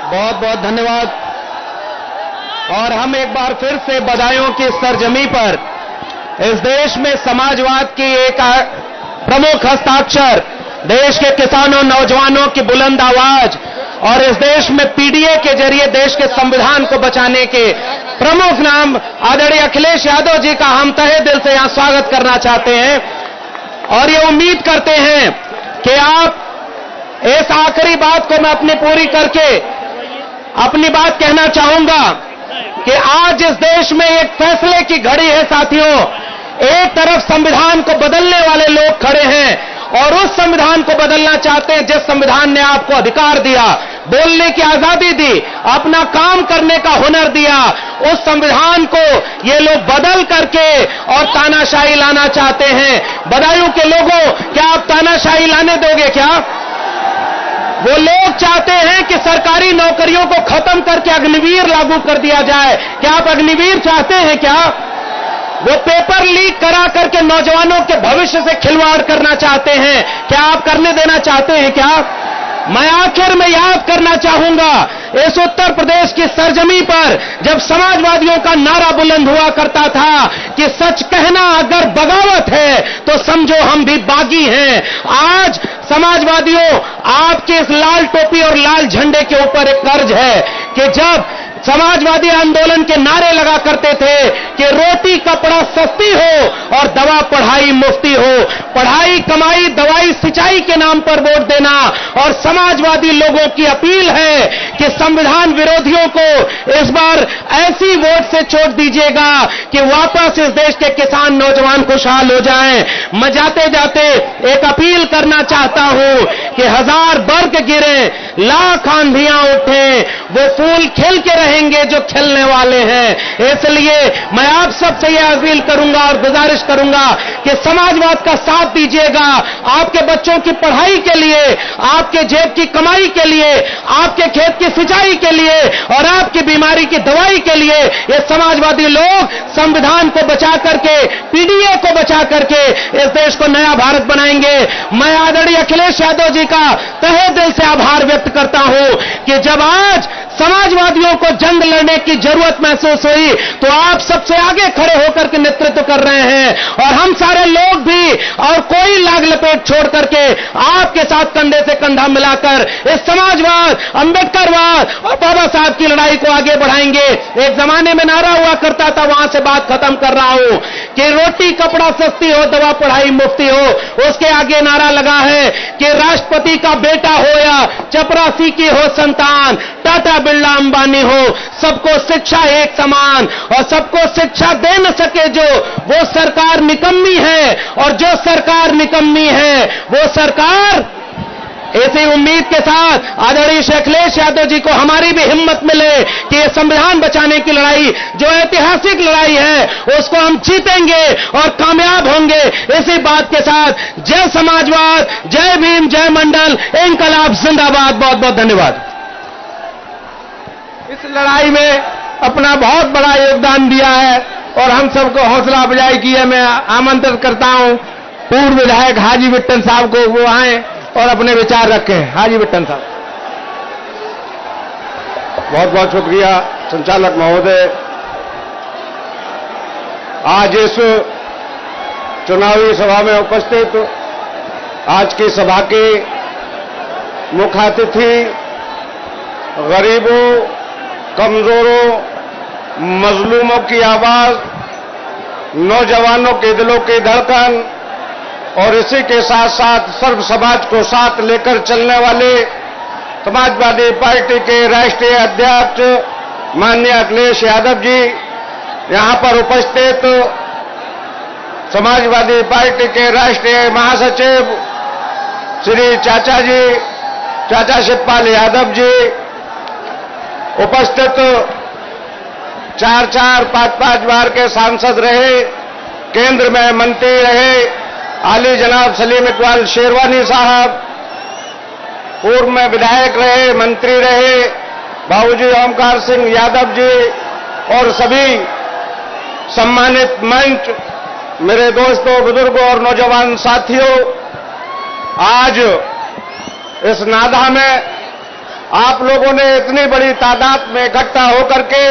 बहुत बहुत धन्यवाद। और हम एक बार फिर से बदायूं की सरजमी पर इस देश में समाजवाद की एक प्रमुख हस्ताक्षर, देश के किसानों नौजवानों की बुलंद आवाज और इस देश में पीडीए के जरिए देश के संविधान को बचाने के प्रमुख नाम आदरणीय अखिलेश यादव जी का हम तहे दिल से यहां स्वागत करना चाहते हैं और ये उम्मीद करते हैं कि आप इस आखिरी बात को मैं अपनी पूरी करके अपनी बात कहना चाहूंगा कि आज इस देश में एक फैसले की घड़ी है साथियों। एक तरफ संविधान को बदलने वाले लोग खड़े हैं और उस संविधान को बदलना चाहते हैं जिस संविधान ने आपको अधिकार दिया, बोलने की आजादी दी, अपना काम करने का हुनर दिया, उस संविधान को ये लोग बदल करके और तानाशाही लाना चाहते हैं। बदायूं के लोगों, क्या आप तानाशाही लाने दोगे क्या? वो लोग चाहते हैं कि सरकारी नौकरियों को खत्म करके अग्निवीर लागू कर दिया जाए। क्या आप अग्निवीर चाहते हैं क्या? वो पेपर लीक करा करके नौजवानों के भविष्य से खिलवाड़ करना चाहते हैं। क्या आप करने देना चाहते हैं क्या? मैं आखिर में याद करना चाहूंगा इस उत्तर प्रदेश की सरजमी पर जब समाजवादियों का नारा बुलंद हुआ करता था कि सच कहना अगर बगावत है तो समझो हम भी बागी हैं। आज समाजवादियों, आपके इस लाल टोपी और लाल झंडे के ऊपर एक कर्ज है कि जब समाजवादी आंदोलन के नारे लगा करते थे कि रोटी कपड़ा सस्ती हो और दवा पढ़ाई मुफ्ती हो, पढ़ाई कमाई दवाई सिंचाई के नाम पर वोट देना, और समाजवादी लोगों की अपील है कि संविधान विरोधियों को इस बार ऐसी वोट से चोट दीजिएगा कि वापस इस देश के किसान नौजवान खुशहाल हो जाएं। मैं जाते जाते एक अपील करना चाहता हूं कि हजार बर्ग गिरे, लाख आंधियां उठे, वो फूल खिल के रहेंगे जो खिलने वाले हैं। इसलिए मैं आप सबसे यह अपील करूंगा और गुजारिश करूंगा कि समाजवाद का साथ दीजिएगा। आपके बच्चों की पढ़ाई के लिए, आपके जेब की कमाई के लिए, आपके खेत की सिंचाई के लिए और आपकी बीमारी की दवाई के लिए ये समाजवादी लोग संविधान को बचा करके, पीडीए को बचा करके इस देश को नया भारत बनाएंगे। मैं आदरणीय अखिलेश यादव जी का तहे दिल से आभार व्यक्त करता हूं कि जब आज समाजवादियों को जंग लड़ने की जरूरत महसूस हुई तो आप सबसे आगे खड़े होकर के नेतृत्व कर रहे हैं और हम सारे लोग भी और कोई लाग लपेट छोड़ करके आपके साथ कंधे से कंधा मिलाकर इस समाजवाद, अंबेडकरवाद और बाबा साहब की लड़ाई को आगे बढ़ाएंगे। एक जमाने में नारा हुआ करता था, वहां से बात खत्म कर रहा हूं, कि रोटी कपड़ा सस्ती हो, दवा पढ़ाई मुफ्ती हो। उसके आगे नारा लगा है कि राष्ट्रपति का बेटा हो या चपरासी की हो संतान, टाटा बिरला अंबानी हो, सबको शिक्षा एक समान, और सबको शिक्षा दे न सके जो, वो सरकार निकम्मी है, और जो सरकार निकम्मी है वो सरकार। इसी उम्मीद के साथ आदरणीय अखिलेश यादव जी को हमारी भी हिम्मत मिले कि ये संविधान बचाने की लड़ाई जो ऐतिहासिक लड़ाई है उसको हम जीतेंगे और कामयाब होंगे। इसी बात के साथ जय समाजवाद, जय भीम, जय मंडल, इंकलाब जिंदाबाद। बहुत बहुत धन्यवाद। इस लड़ाई में अपना बहुत बड़ा योगदान दिया है और हम सबको हौसला अफजाई की है। मैं आमंत्रित करता हूं पूर्व विधायक हाजी विट्टन साहब को, वो आए और अपने विचार रखें। हाजी विट्टन साहब। बहुत बहुत शुक्रिया संचालक महोदय। आज इस चुनावी सभा में उपस्थित आज की सभा के मुख्य अतिथि गरीबों, कमजोरों, मजलूमों की आवाज, नौजवानों के दिलों की धड़कन और इसी के साथ साथ सर्व समाज को साथ लेकर चलने वाले समाजवादी पार्टी के राष्ट्रीय अध्यक्ष माननीय अखिलेश यादव जी, यहां पर उपस्थित समाजवादी पार्टी के राष्ट्रीय महासचिव श्री चाचा शिवपाल यादव जी, उपस्थित 4-4, 5-5 बार के सांसद रहे, केंद्र में मंत्री रहे आली जनाब सलीम इकबाल शेरवानी साहब, पूर्व में विधायक रहे, मंत्री रहे बाबूजी ओमकार सिंह यादव जी, और सभी सम्मानित मंच, मेरे दोस्तों, बुजुर्गों और नौजवान साथियों, आज इस नादा में आप लोगों ने इतनी बड़ी तादाद में इकट्ठा होकर के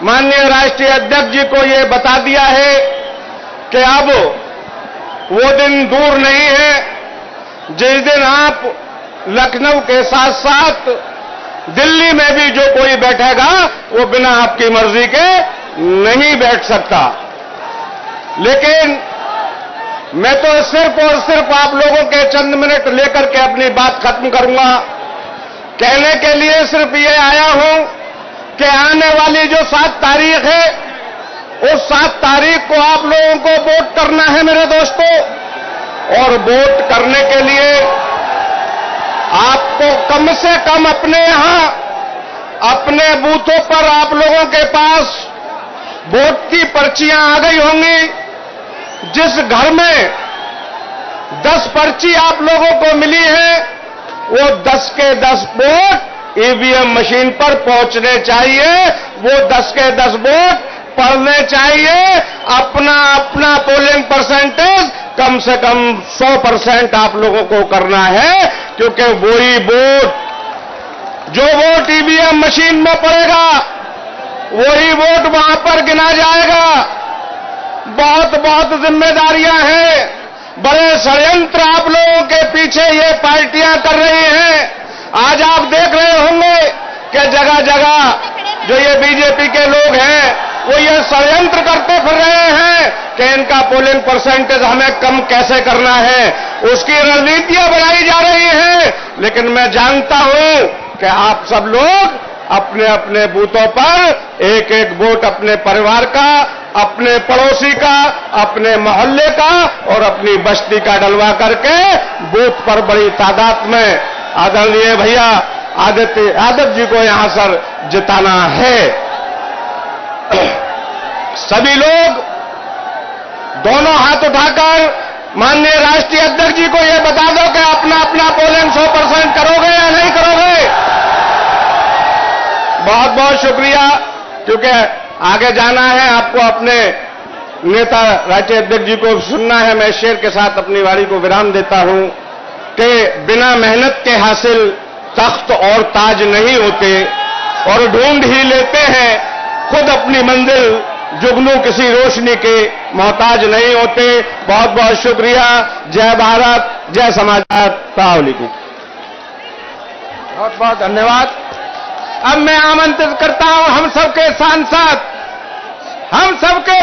माननीय राष्ट्रीय अध्यक्ष जी को ये बता दिया है कि अब वो दिन दूर नहीं है जिस दिन आप लखनऊ के साथ साथ दिल्ली में भी जो कोई बैठेगा वो बिना आपकी मर्जी के नहीं बैठ सकता। लेकिन मैं तो सिर्फ और सिर्फ आप लोगों के चंद मिनट लेकर के अपनी बात खत्म करूंगा। कहने के लिए सिर्फ ये आया हूं कि आने वाली जो 7 तारीख है, उस 7 तारीख को आप लोगों को वोट करना है मेरे दोस्तों। और वोट करने के लिए आपको कम से कम अपने यहां, अपने बूथों पर आप लोगों के पास वोट की पर्चियां आ गई होंगी। जिस घर में 10 पर्ची आप लोगों को मिली है, वो 10 के 10 वोट ईवीएम मशीन पर पहुंचने चाहिए। वो 10 के 10 वोट पड़ने चाहिए। अपना अपना पोलिंग परसेंटेज कम से कम 100% आप लोगों को करना है, क्योंकि वही वोट जो वोट ईवीएम मशीन में पड़ेगा वही वोट वहां पर गिना जाएगा। बहुत बहुत जिम्मेदारियां हैं, बड़े षड्यंत्र आप लोगों के पीछे ये पार्टियां कर रही हैं। आज आप देख रहे होंगे कि जगह जगह जो ये बीजेपी के लोग हैं वो ये षड्यंत्र करते फिर रहे हैं कि इनका पोलिंग परसेंटेज हमें कम कैसे करना है, उसकी रणनीतियां बनाई जा रही हैं। लेकिन मैं जानता हूं कि आप सब लोग अपने अपने बूथों पर एक एक वोट अपने परिवार का, अपने पड़ोसी का, अपने मोहल्ले का और अपनी बस्ती का डलवा करके बूथ पर बड़ी तादाद में आदरणीय भैया आदित्य जी को यहां सर जिताना है। सभी लोग दोनों हाथ उठाकर माननीय राष्ट्रीय अध्यक्ष जी को यह बता दो कि अपना अपना पोलिंग 100% करोगे या नहीं करोगे। बहुत बहुत शुक्रिया, क्योंकि आगे जाना है, आपको अपने नेता राष्ट्रीय अध्यक्ष जी को सुनना है। मैं शेर के साथ अपनी वाणी को विराम देता हूं कि बिना मेहनत के हासिल तख्त और ताज नहीं होते, और ढूंढ ही लेते हैं खुद अपनी मंजिल, जुगनू किसी रोशनी के मोहताज नहीं होते। बहुत बहुत शुक्रिया। जय भारत, जय समाजवाद। अस्सलाम वालेकुम। बहुत बहुत धन्यवाद। अब मैं आमंत्रित करता हूं हम सबके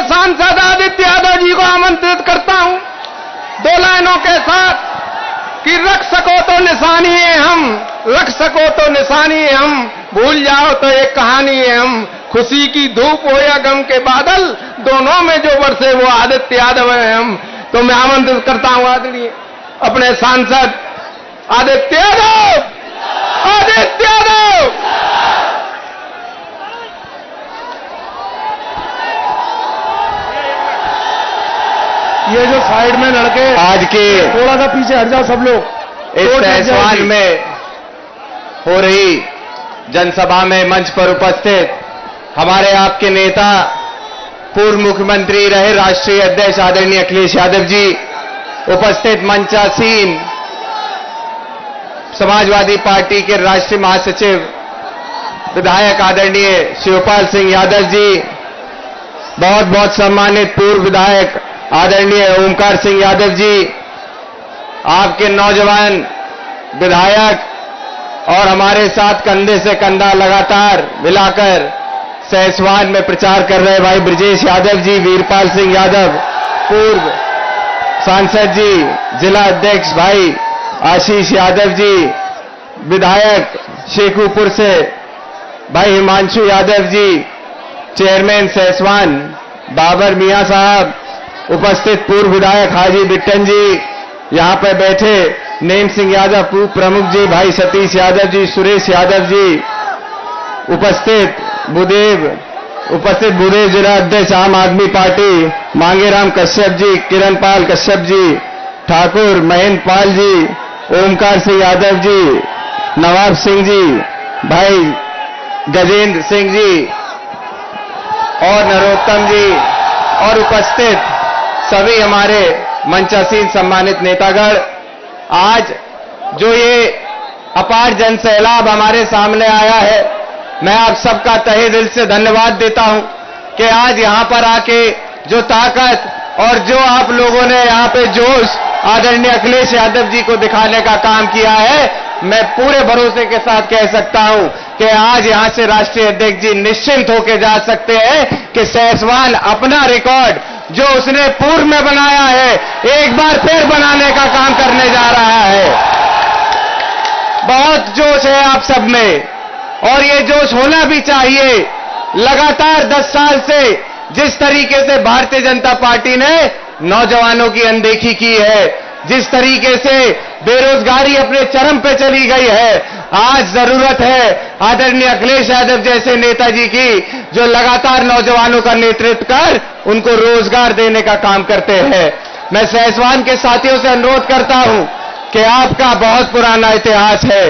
सांसद आदित्य यादव जी को आमंत्रित करता हूं 2 लाइनों के साथ कि रख सको तो निशानी है हम, रख सको तो निशानी है हम, भूल जाओ तो एक कहानी है हम। खुशी की धूप हो या गम के बादल, दोनों में जो बरसे वो आदित्य यादव है हम। तो मैं आमंत्रित करता हूं आदरणीय अपने सांसद आदित्य यादव, आदित्य यादव। ये जो साइड में लड़के आज के थोड़ा सा पीछे हट जाओ सब लोग। इस सहसवान में हो रही जनसभा में मंच पर उपस्थित हमारे आपके नेता, पूर्व मुख्यमंत्री रहे राष्ट्रीय अध्यक्ष आदरणीय अखिलेश यादव जी, उपस्थित मंचासीन समाजवादी पार्टी के राष्ट्रीय महासचिव विधायक आदरणीय शिवपाल सिंह यादव जी, बहुत बहुत सम्मानित पूर्व विधायक आदरणीय ओमकार सिंह यादव जी, आपके नौजवान विधायक और हमारे साथ कंधे से कंधा लगातार मिलाकर सहसवान में प्रचार कर रहे भाई ब्रजेश यादव जी, वीरपाल सिंह यादव पूर्व सांसद जी, जिला अध्यक्ष भाई आशीष यादव जी, विधायक शेखुपुर से भाई हिमांशु यादव जी, चेयरमैन सहसवान बाबर मियां साहब, उपस्थित पूर्व विधायक हाजी बिट्टन जी, यहां पर बैठे नेम सिंह यादव पूर्व प्रमुख जी, भाई सतीश यादव जी, सुरेश यादव जी, उपस्थित भूदेव जिला अध्यक्ष आम आदमी पार्टी मांगेराम कश्यप जी, किरण पाल कश्यप जी, ठाकुर महेंद्र पाल जी, ओमकार सिंह यादव जी, नवाब सिंह जी, भाई गजेंद्र सिंह जी और नरोत्तम जी, और उपस्थित सभी हमारे मंचासीन सम्मानित नेतागण। आज जो ये अपार जन सैलाब हमारे सामने आया है। मैं आप सबका तहे दिल से धन्यवाद देता हूं कि आज यहां पर आके जो ताकत और जो आप लोगों ने यहां पे जोश आदरणीय अखिलेश यादव जी को दिखाने का काम किया है, मैं पूरे भरोसे के साथ कह सकता हूं कि आज यहां से राष्ट्रीय अध्यक्ष जी निश्चिंत होकर जा सकते हैं कि सैसवान अपना रिकॉर्ड जो उसने पूर्व में बनाया है एक बार फिर बनाने का काम करने जा रहा है। बहुत जोश है आप सब में और ये जोश होना भी चाहिए। लगातार 10 साल से जिस तरीके से भारतीय जनता पार्टी ने नौजवानों की अनदेखी की है, जिस तरीके से बेरोजगारी अपने चरम पे चली गई है, आज जरूरत है आदरणीय अखिलेश यादव जैसे नेताजी की जो लगातार नौजवानों का नेतृत्व कर उनको रोजगार देने का काम करते हैं। मैं सैसवान के साथियों से अनुरोध करता हूं कि आपका बहुत पुराना इतिहास है।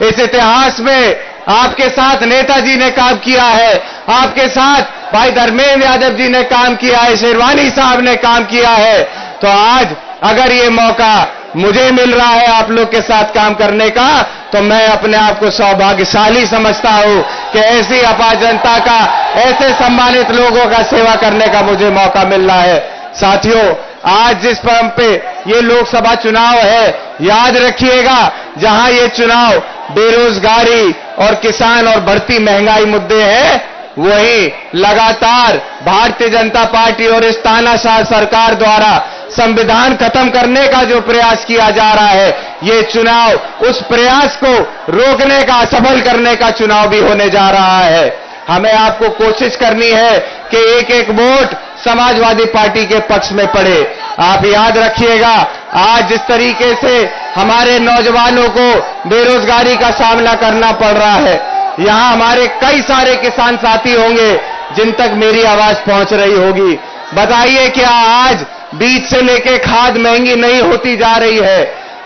इस इतिहास में आपके साथ नेताजी ने काम किया है, आपके साथ भाई धर्मेंद्र यादव जी ने काम किया है, शेरवानी साहब ने काम किया है। तो आज अगर ये मौका मुझे मिल रहा है आप लोग के साथ काम करने का, तो मैं अपने आप को सौभाग्यशाली समझता हूं कि ऐसी अपार जनता का, ऐसे सम्मानित लोगों का सेवा करने का मुझे मौका मिल रहा है। साथियों, आज जिस परम पे ये लोकसभा चुनाव है, याद रखिएगा जहां ये चुनाव बेरोजगारी और किसान और बढ़ती महंगाई मुद्दे हैं, वही लगातार भारतीय जनता पार्टी और इस तानाशाह सरकार द्वारा संविधान खत्म करने का जो प्रयास किया जा रहा है, ये चुनाव उस प्रयास को रोकने का, असफल करने का चुनाव भी होने जा रहा है। हमें आपको कोशिश करनी है कि एक एक वोट समाजवादी पार्टी के पक्ष में पड़े। आप याद रखिएगा, आज जिस तरीके से हमारे नौजवानों को बेरोजगारी का सामना करना पड़ रहा है, यहां हमारे कई सारे किसान साथी होंगे जिन तक मेरी आवाज पहुंच रही होगी। बताइए क्या आज बीज से लेके खाद महंगी नहीं होती जा रही है?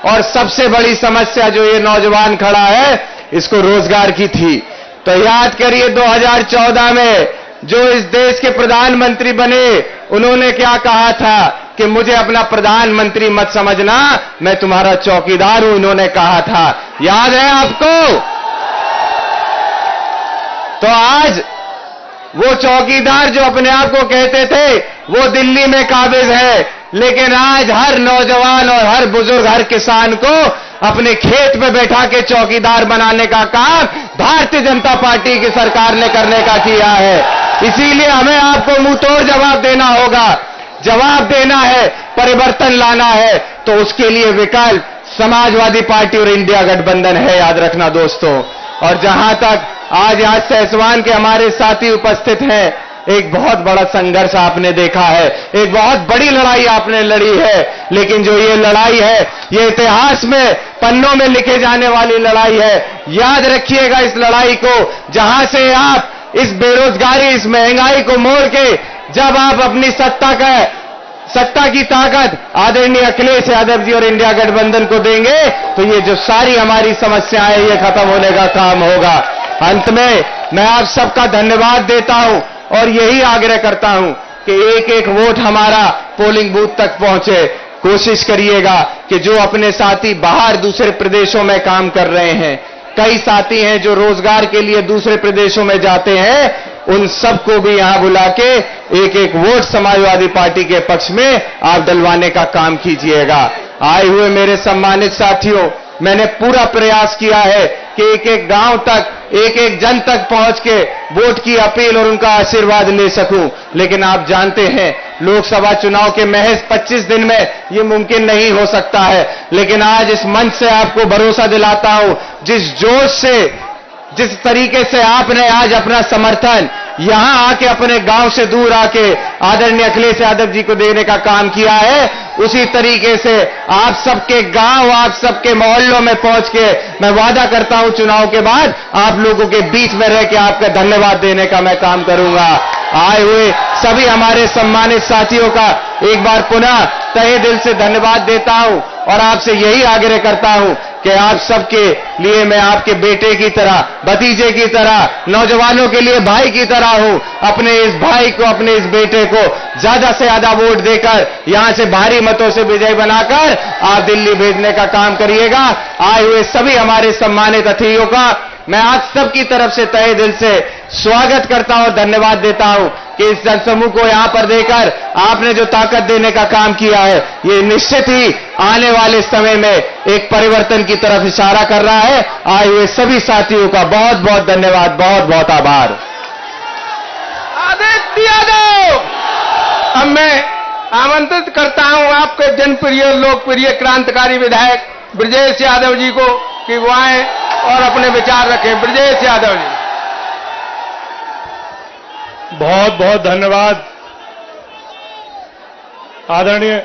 और सबसे बड़ी समस्या जो ये नौजवान खड़ा है, इसको रोजगार की थी। तो याद करिए 2014 में जो इस देश के प्रधानमंत्री बने, उन्होंने क्या कहा था कि मुझे अपना प्रधानमंत्री मत समझना, मैं तुम्हारा चौकीदार हूं, इन्होंने कहा था। याद है आपको? तो आज वो चौकीदार जो अपने आप को कहते थे, वो दिल्ली में काबिज है, लेकिन आज हर नौजवान और हर बुजुर्ग, हर किसान को अपने खेत में बैठा के चौकीदार बनाने का काम भारतीय जनता पार्टी की सरकार ने करने का किया है। इसीलिए हमें आपको मुंह तोड़ जवाब देना होगा। जवाब देना है, परिवर्तन लाना है, तो उसके लिए विकल्प समाजवादी पार्टी और इंडिया गठबंधन है, याद रखना दोस्तों। और जहां तक आज यहां सैसवान के हमारे साथी उपस्थित हैं, एक बहुत बड़ा संघर्ष आपने देखा है, एक बहुत बड़ी लड़ाई आपने लड़ी है, लेकिन जो ये लड़ाई है, ये इतिहास में पन्नों में लिखे जाने वाली लड़ाई है। याद रखिएगा इस लड़ाई को, जहां से आप इस बेरोजगारी, इस महंगाई को मोड़ के जब आप अपनी सत्ता की ताकत आदरणीय अखिलेश यादव जी और इंडिया गठबंधन को देंगे, तो ये जो सारी हमारी समस्याएं, ये खत्म होने का काम होगा। अंत में मैं आप सबका धन्यवाद देता हूं और यही आग्रह करता हूं कि एक एक वोट हमारा पोलिंग बूथ तक पहुंचे। कोशिश करिएगा कि जो अपने साथी बाहर दूसरे प्रदेशों में काम कर रहे हैं, कई साथी हैं जो रोजगार के लिए दूसरे प्रदेशों में जाते हैं, उन सबको भी यहां बुला के एक एक वोट समाजवादी पार्टी के पक्ष में आप डलवाने का काम कीजिएगा। आए हुए मेरे सम्मानित साथियों, मैंने पूरा प्रयास किया है कि एक एक गांव तक, एक एक जन तक पहुंच के वोट की अपील और उनका आशीर्वाद ले सकूं, लेकिन आप जानते हैं लोकसभा चुनाव के महज 25 दिन में ये मुमकिन नहीं हो सकता है। लेकिन आज इस मंच से आपको भरोसा दिलाता हूं, जिस जोश से, जिस तरीके से आपने आज अपना समर्थन यहां आके अपने गांव से दूर आके आदरणीय अखिलेश यादव जी को देने का काम किया है, उसी तरीके से आप सबके गांव, आप सबके मोहल्लों में पहुंच के मैं वादा करता हूं चुनाव के बाद आप लोगों के बीच में रह के आपका धन्यवाद देने का मैं काम करूंगा। आए हुए सभी हमारे सम्मानित साथियों का एक बार पुनः तहे दिल से धन्यवाद देता हूं और आपसे यही आग्रह करता हूं कि आप सबके लिए मैं आपके बेटे की तरह, भतीजे की तरह, नौजवानों के लिए भाई की तरह हूं। अपने इस भाई को, अपने इस बेटे को ज्यादा से ज्यादा वोट देकर यहां से भारी मतों से विजयी बनाकर आप दिल्ली भेजने का काम करिएगा। आए हुए सभी हमारे सम्मानित अतिथियों का मैं आप सबकी तरफ से तहे दिल से स्वागत करता हूं और धन्यवाद देता हूं कि इस जनसमूह को यहां पर देकर आपने जो ताकत देने का काम किया है, ये निश्चित ही आने वाले समय में एक परिवर्तन की तरफ इशारा कर रहा है। आए हुए सभी साथियों का बहुत बहुत धन्यवाद, बहुत बहुत आभार। आदित्य यादव, अब मैं आमंत्रित करता हूं आपके जनप्रिय लोकप्रिय क्रांतिकारी विधायक ब्रजेश यादव जी को कि वो आए और अपने विचार रखें। ब्रजेश यादव जी। बहुत बहुत धन्यवाद। आदरणीय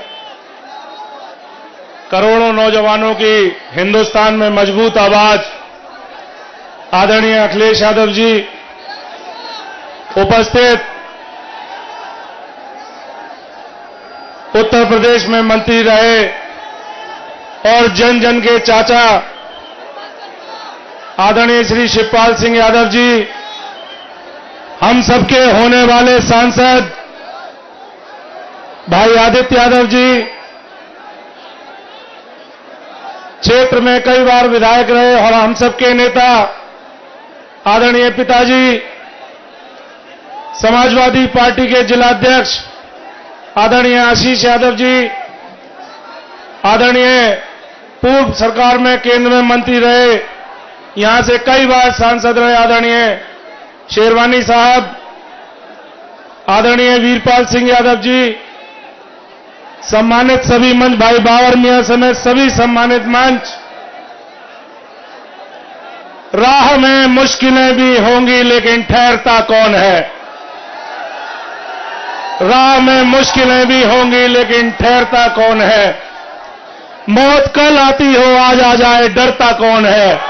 करोड़ों नौजवानों की हिंदुस्तान में मजबूत आवाज आदरणीय अखिलेश यादव जी, उपस्थित उत्तर प्रदेश में मंत्री रहे और जन जन के चाचा आदरणीय श्री शिवपाल सिंह यादव जी, हम सबके होने वाले सांसद भाई आदित्य यादव जी, क्षेत्र में कई बार विधायक रहे और हम सबके नेता आदरणीय पिताजी समाजवादी पार्टी के जिलाध्यक्ष आदरणीय आशीष यादव जी, आदरणीय पूर्व सरकार में केंद्र में मंत्री रहे, यहां से कई बार सांसद रहे आदरणीय शेरवानी साहब, आदरणीय वीरपाल सिंह यादव जी, सम्मानित सभी मंच, भाई बाबर मियां समेत सभी सम्मानित मंच। राह में मुश्किलें भी होंगी लेकिन ठहरता कौन है। राह में मुश्किलें भी होंगी लेकिन ठहरता कौन है। मौत कल आती हो आज आ जाए डरता कौन है।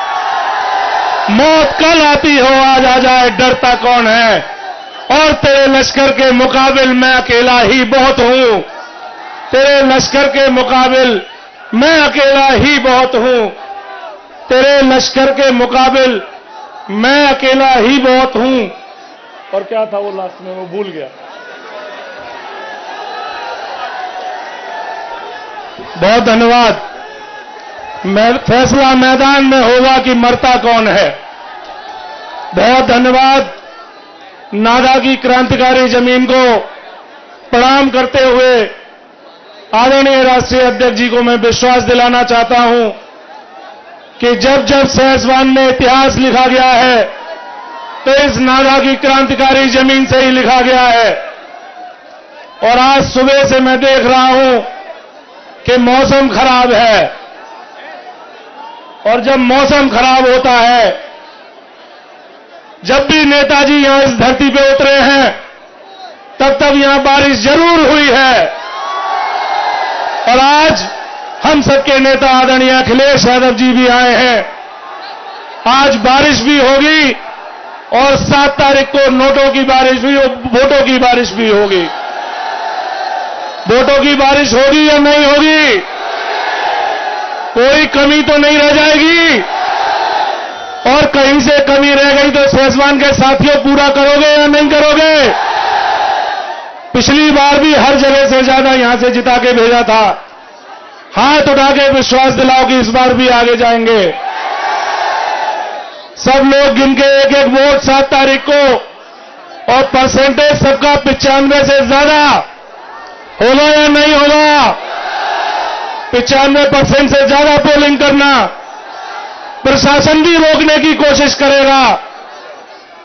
मौत कल आती हो आज आ जाए डरता कौन है। और तेरे लश्कर के मुकाबिल मैं अकेला ही बहुत हूं। तेरे लश्कर के मुकाबिल मैं अकेला ही बहुत हूं। तेरे लश्कर के मुकाबिल मैं अकेला ही बहुत हूं। और क्या था वो लास्ट में, वो भूल गया। बहुत धन्यवाद। फैसला मैदान में होगा कि मरता कौन है। बहुत धन्यवाद। नादा की क्रांतिकारी जमीन को प्रणाम करते हुए आदरणीय राष्ट्रीय अध्यक्ष जी को मैं विश्वास दिलाना चाहता हूं कि जब जब सहसवान में इतिहास लिखा गया है तो इस नादा की क्रांतिकारी जमीन से ही लिखा गया है। और आज सुबह से मैं देख रहा हूं कि मौसम खराब है, और जब मौसम खराब होता है, जब भी नेताजी यहां इस धरती पे उतरे हैं तब तब यहां बारिश जरूर हुई है। और आज हम सबके नेता आदरणीय अखिलेश यादव जी भी आए हैं। आज बारिश भी होगी और 7 तारीख को नोटों की बारिश भी, वोटों की बारिश भी होगी। वोटों की बारिश होगी या नहीं होगी? कोई कमी तो नहीं रह जाएगी। और कहीं से कमी रह गई तो सहसवान के साथियों पूरा करोगे या नहीं करोगे? पिछली बार भी हर जगह से ज्यादा यहां से जिता के भेजा था। हाथ उठा के विश्वास दिलाओ कि इस बार भी आगे जाएंगे। सब लोग गिन के एक एक वोट 7 तारीख को, और परसेंटेज सबका 95 से ज्यादा होगा या नहीं होगा? 95% से ज्यादा पोलिंग करना। प्रशासन भी रोकने की कोशिश करेगा।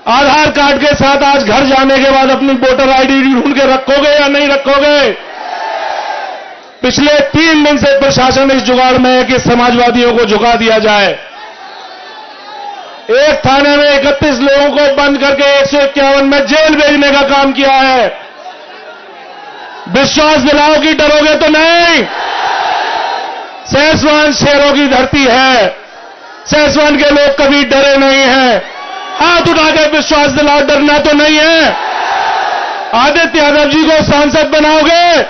आधार कार्ड के साथ आज घर जाने के बाद अपनी वोटर आईडी ढूंढ के रखोगे या नहीं रखोगे? पिछले 3 दिन से प्रशासन इस जुगाड़ में है कि समाजवादियों को झुका दिया जाए। एक थाने में 31 लोगों को बंद करके 151 में जेल भेजने का काम किया है। विश्वास दिलाओ कि डरोगे तो नहीं। सहसवान शेरों की धरती है। सहसवान के लोग कभी डरे नहीं हैं। हाथ उठा के विश्वास दिलाओ, डरना तो नहीं है। आदित्य यादव जी को सांसद बनाओगे?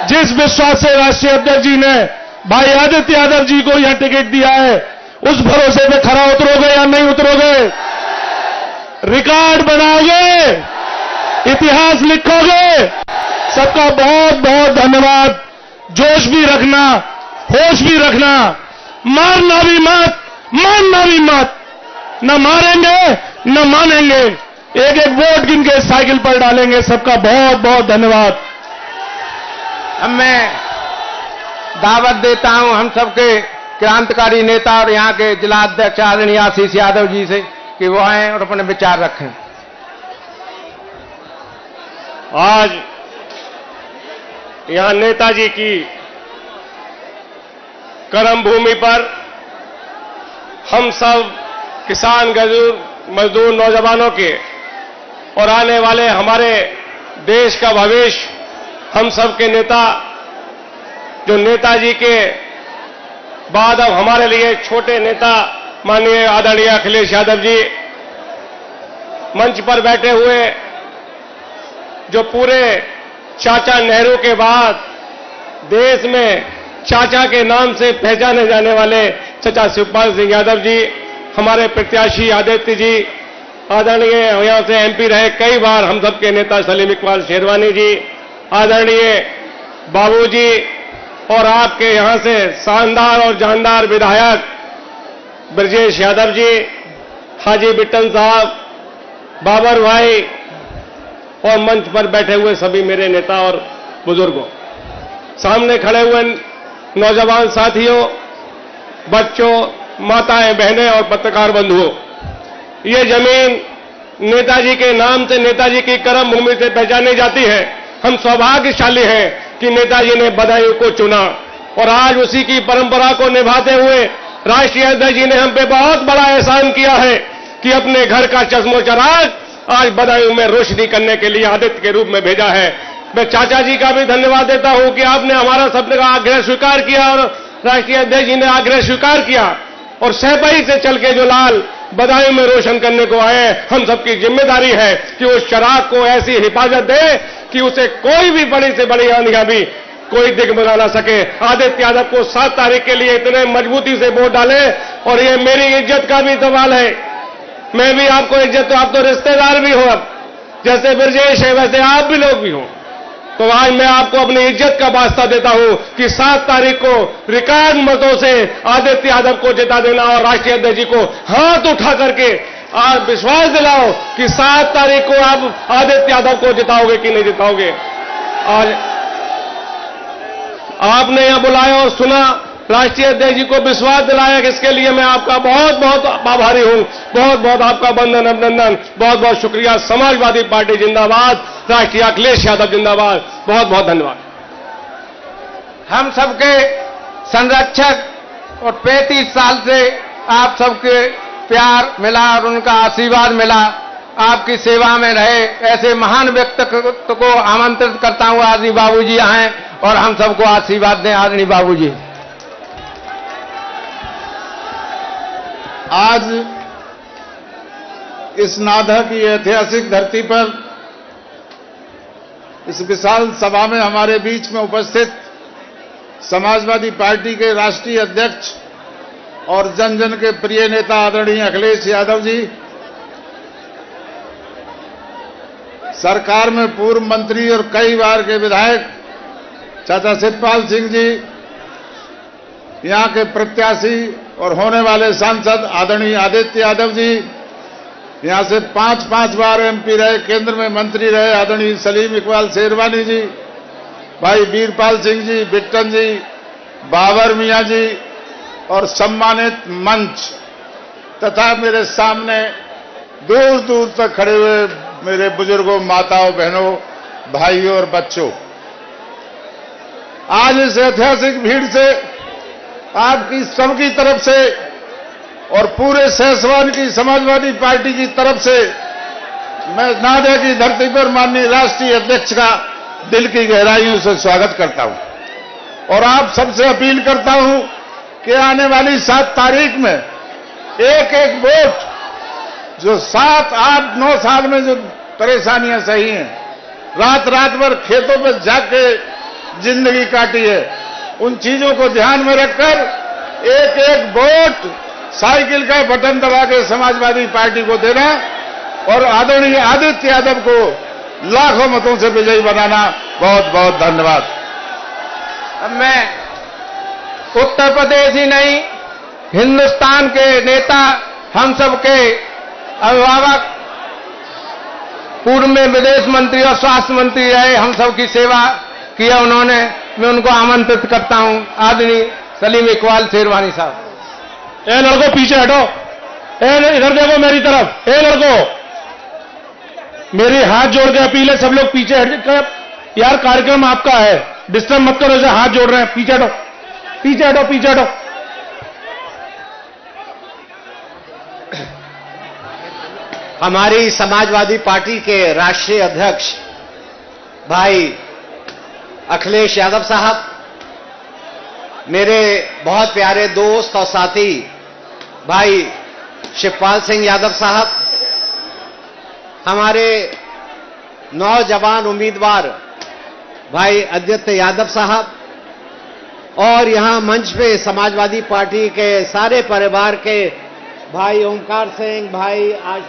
जिस विश्वास से राष्ट्रीय अध्यक्ष जी ने भाई आदित्य यादव जी को यहां टिकट दिया है, उस भरोसे पे खरा उतरोगे या नहीं उतरोगे? रिकॉर्ड बनाओगे, इतिहास लिखोगे? सबका बहुत बहुत धन्यवाद। जोश भी रखना, होश भी रखना, मारना भी मत, मानना भी मत। न मारेंगे न मानेंगे, एक एक वोट गिन के साइकिल पर डालेंगे। सबका बहुत बहुत धन्यवाद। अब मैं दावत देता हूं हम सबके क्रांतिकारी नेता और यहां के जिला अध्यक्ष आदरणीय आशीष यादव जी से कि वो आए और अपने विचार रखें। आज यहां नेताजी की कर्म भूमि पर हम सब किसान मजदूर नौजवानों के और आने वाले हमारे देश का भविष्य, हम सब के नेता, जो नेताजी के बाद अब हमारे लिए छोटे नेता माननीय आदरणीय अखिलेश यादव जी मंच पर बैठे हुए, जो पूरे चाचा नेहरू के बाद देश में चाचा के नाम से पहचाने जाने वाले चाचा शिवपाल सिंह यादव जी, हमारे प्रत्याशी आदित्य जी, आदरणीय यहां से एमपी रहे कई बार हम सबके नेता सलीम इकबाल शेरवानी जी, आदरणीय बाबू जी, और आपके यहां से शानदार और जानदार विधायक ब्रजेश यादव जी, हाजी बिट्टन साहब, बाबर भाई और मंच पर बैठे हुए सभी मेरे नेता और बुजुर्गों, सामने खड़े हुए नौजवान साथियों, बच्चों, माताएं, बहनें और पत्रकार बंधुओं, ये जमीन नेताजी के नाम से, नेताजी की कर्म भूमि से पहचानी जाती है। हम सौभाग्यशाली हैं कि नेताजी ने बदायूं को चुना और आज उसी की परंपरा को निभाते हुए राष्ट्रीय अध्यक्ष जी ने हम पे बहुत बड़ा एहसान किया है कि अपने घर का चश्मो चराग आज बदायूं में रोशनी करने के लिए आदित्य के रूप में भेजा है। मैं चाचा जी का भी धन्यवाद देता हूं कि आपने हमारा सबने का आग्रह स्वीकार किया और राष्ट्रीय अध्यक्ष जी ने आग्रह स्वीकार किया और सहपाई से चल के जो लाल बदायूं में रोशन करने को आए, हम सबकी जिम्मेदारी है कि उस चराग को ऐसी हिफाजत दे कि उसे कोई भी बड़ी से बड़ी आंधियां भी कोई दिग्भरा ना सके। आदित्य यादव को 7 तारीख के लिए इतने मजबूती से वोट डालें और ये मेरी इज्जत का भी सवाल है। मैं भी आपको इज्जत, तो आप तो रिश्तेदार भी हो, अब जैसे ब्रजेश है वैसे आप भी लोग भी हो, तो आज मैं आपको अपनी इज्जत का वास्ता देता हूं कि 7 तारीख को रिकॉर्ड मतों से आदित्य यादव को जिता देना और राष्ट्रीय अध्यक्ष जी को हाथ उठा करके आज विश्वास दिलाओ कि 7 तारीख को आप आदित्य यादव को जिताओगे कि नहीं जिताओगे। आज आपने यहां बुलाया और सुना, राष्ट्रीय अध्यक्ष जी को विश्वास दिलाया, इसके लिए मैं आपका बहुत बहुत आभारी हूं। बहुत बहुत आपका वंदन, अभिनंदन, बहुत बहुत शुक्रिया। समाजवादी पार्टी जिंदाबाद, राष्ट्रीय अखिलेश यादव जिंदाबाद। बहुत बहुत धन्यवाद। हम सबके संरक्षक और 35 साल से आप सबके प्यार मिला और उनका आशीर्वाद मिला, आपकी सेवा में रहे, ऐसे महान व्यक्तित्व को आमंत्रित करता हूं। आदरणीय बाबूजी आए और हम सबको आशीर्वाद दें। आदरणीय बाबूजी, आज इस नाधा की ऐतिहासिक धरती पर इस विशाल सभा में हमारे बीच में उपस्थित समाजवादी पार्टी के राष्ट्रीय अध्यक्ष और जन जन के प्रिय नेता आदरणीय अखिलेश यादव जी, सरकार में पूर्व मंत्री और कई बार के विधायक चाचा शिवपाल सिंह जी, यहां के प्रत्याशी और होने वाले सांसद आदरणीय आदित्य यादव जी, यहां से 5 बार एमपी रहे, केंद्र में मंत्री रहे आदरणीय सलीम इकबाल शेरवानी जी, भाई वीरपाल सिंह जी, बिट्टन जी, बाबर मियां जी और सम्मानित मंच तथा मेरे सामने दूर दूर तक खड़े हुए मेरे बुजुर्गों, माताओं, बहनों, भाइयों और बच्चों, आज इस ऐतिहासिक भीड़ से आपकी सबकी तरफ से और पूरे सहसवान की समाजवादी पार्टी की तरफ से मैं नादे की धरती पर माननीय राष्ट्रीय अध्यक्ष का दिल की गहराइयों से स्वागत करता हूं और आप सबसे अपील करता हूं कि आने वाली 7 तारीख में एक एक वोट, जो 7, 8, 9 साल में जो परेशानियां सही हैं, रात रात भर खेतों में जाके जिंदगी काटी है, उन चीजों को ध्यान में रखकर एक एक वोट साइकिल का बटन दबा के समाजवादी पार्टी को देना और आदरणीय आदित्य यादव को लाखों मतों से विजयी बनाना। बहुत बहुत धन्यवाद। अब मैं उत्तर प्रदेश ही नहीं, हिंदुस्तान के नेता, हम सबके अभिभावक, पूर्व में विदेश मंत्री और स्वास्थ्य मंत्री रहे, हम सब की सेवा किया उन्होंने। मैं उनको आमंत्रित करता हूं, आदरणीय सलीम इकबाल शेरवानी साहब। ए लड़को पीछे हटो, इधर देखो मेरी तरफ। ए लड़को, मेरी हाथ जोड़ के अपील है, सब लोग पीछे हट। यार कार्यक्रम आपका है, डिस्टर्ब मत करो, ऐसे हाथ जोड़ रहे हैं। पीछे हटो, पीछे हटो, पीछे हटो। हमारी समाजवादी पार्टी के राष्ट्रीय अध्यक्ष भाई अखिलेश यादव साहब, मेरे बहुत प्यारे दोस्त और साथी भाई शिवपाल सिंह यादव साहब, हमारे नौजवान उम्मीदवार भाई आदित्य यादव साहब, और यहां मंच पे समाजवादी पार्टी के सारे परिवार के भाई ओमकार सिंह, भाई आज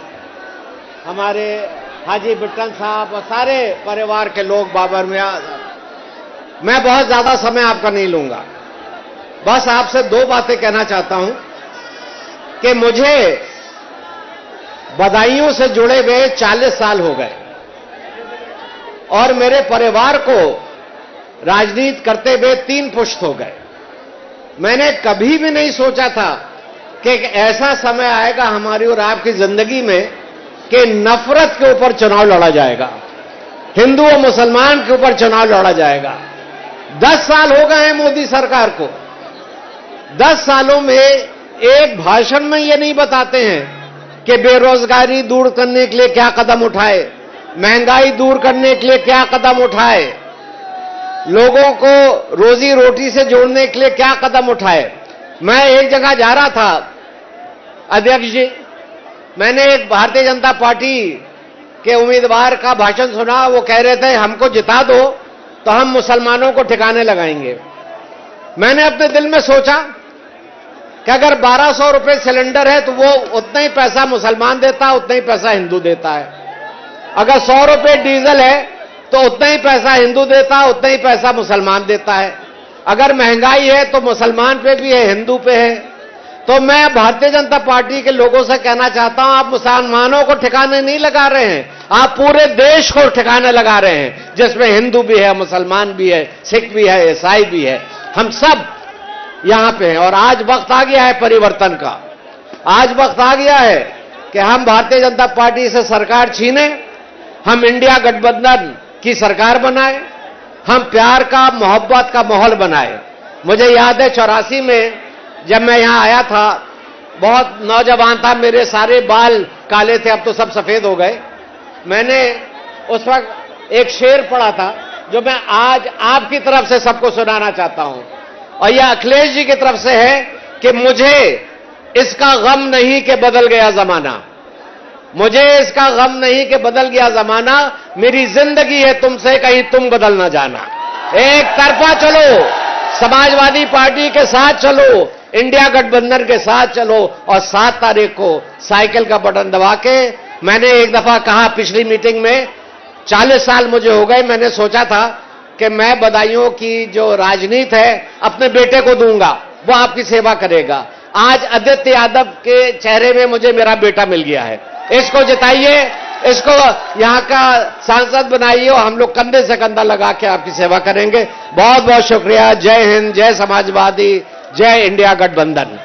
हमारे हाजी बिट्टन साहब और सारे परिवार के लोग, बाबर मियां। मैं बहुत ज्यादा समय आपका नहीं लूंगा, बस आपसे दो बातें कहना चाहता हूं कि मुझे बदायूं से जुड़े हुए 40 साल हो गए और मेरे परिवार को राजनीति करते हुए 3 पुश्त हो गए। मैंने कभी भी नहीं सोचा था कि एक ऐसा समय आएगा हमारी और आपकी जिंदगी में कि नफरत के ऊपर चुनाव लड़ा जाएगा, हिंदू और मुसलमान के ऊपर चुनाव लड़ा जाएगा। 10 साल हो गए हैं मोदी सरकार को। 10 सालों में एक भाषण में ये नहीं बताते हैं कि बेरोजगारी दूर करने के लिए क्या कदम उठाए, महंगाई दूर करने के लिए क्या कदम उठाए, लोगों को रोजी रोटी से जोड़ने के लिए क्या कदम उठाए। मैं एक जगह जा रहा था अध्यक्ष जी, मैंने एक भारतीय जनता पार्टी के उम्मीदवार का भाषण सुना। वो कह रहे थे हमको जिता दो तो हम मुसलमानों को ठिकाने लगाएंगे। मैंने अपने दिल में सोचा कि अगर 1200 रुपए सिलेंडर है तो वो उतना ही पैसा मुसलमान देता है, उतना ही पैसा हिंदू देता है। अगर 100 रुपए डीजल है तो उतना ही पैसा हिंदू देता है, उतना ही पैसा मुसलमान देता है। अगर महंगाई है तो मुसलमान पे भी है, हिंदू पे है। तो मैं भारतीय जनता पार्टी के लोगों से कहना चाहता हूं, आप मुसलमानों को ठिकाने नहीं लगा रहे हैं, आप पूरे देश को ठिकाने लगा रहे हैं, जिसमें हिंदू भी है, मुसलमान भी है, सिख भी है, ईसाई भी है, हम सब यहां पे हैं। और आज वक्त आ गया है परिवर्तन का। आज वक्त आ गया है कि हम भारतीय जनता पार्टी से सरकार छीने, हम इंडिया गठबंधन की सरकार बनाए, हम प्यार का, मोहब्बत का माहौल बनाए। मुझे याद है 84 में जब मैं यहां आया था, बहुत नौजवान था, मेरे सारे बाल काले थे, अब तो सब सफेद हो गए। मैंने उस वक्त एक शेर पढ़ा था जो मैं आज आपकी तरफ से सबको सुनाना चाहता हूं, और यह अखिलेश जी की तरफ से है कि मुझे इसका गम नहीं कि बदल गया जमाना, मुझे इसका गम नहीं कि बदल गया जमाना, मेरी जिंदगी है तुमसे, कहीं तुम बदल ना जाना। एक तरफा चलो, समाजवादी पार्टी के साथ चलो, इंडिया गठबंधन के साथ चलो, और 7 तारीख को साइकिल का बटन दबा के, मैंने एक दफा कहा पिछली मीटिंग में, 40 साल मुझे हो गए, मैंने सोचा था कि मैं बदायूं की जो राजनीति है अपने बेटे को दूंगा, वो आपकी सेवा करेगा। आज आदित्य यादव के चेहरे में मुझे मेरा बेटा मिल गया है। इसको जिताइए, इसको यहां का सांसद बनाइए, और हम लोग कंधे से कंधा लगा के आपकी सेवा करेंगे। बहुत बहुत शुक्रिया। जय हिंद, जय समाजवादी, जय इंडिया गठबंधन।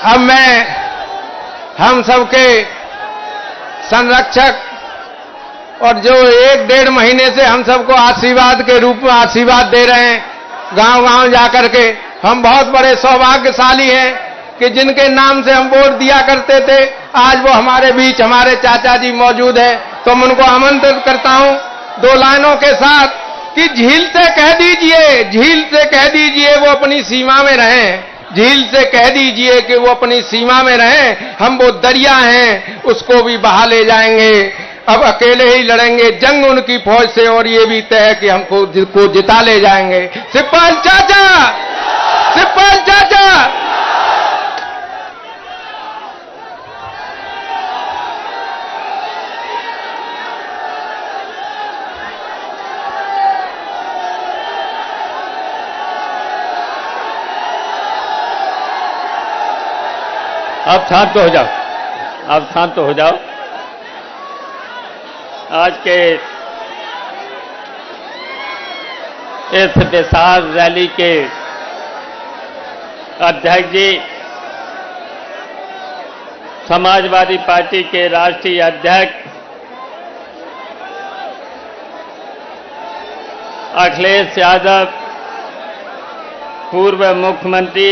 अब मैं हम सबके संरक्षक और जो 1-1.5 महीने से हम सबको आशीर्वाद के रूप में आशीर्वाद दे रहे हैं, गांव-गांव जाकर के, हम बहुत बड़े सौभाग्यशाली हैं कि जिनके नाम से हम वोट दिया करते थे, आज वो हमारे बीच हमारे चाचा जी मौजूद हैं। तो मैं उनको आमंत्रित करता हूं 2 लाइनों के साथ कि झील से कह दीजिए, झील से कह दीजिए वो अपनी सीमा में रहें, झील से कह दीजिए कि वो अपनी सीमा में रहें, हम वो दरिया हैं उसको भी बहा ले जाएंगे। अब अकेले ही लड़ेंगे जंग उनकी फौज से, और ये भी तय है कि हमको को जिता ले जाएंगे। शिवपाल चाचा, शिवपाल चाचा। आप शांत हो जाओ, आप शांत हो जाओ। आज के इस विशाल रैली के अध्यक्ष जी, समाजवादी पार्टी के राष्ट्रीय अध्यक्ष अखिलेश यादव, पूर्व मुख्यमंत्री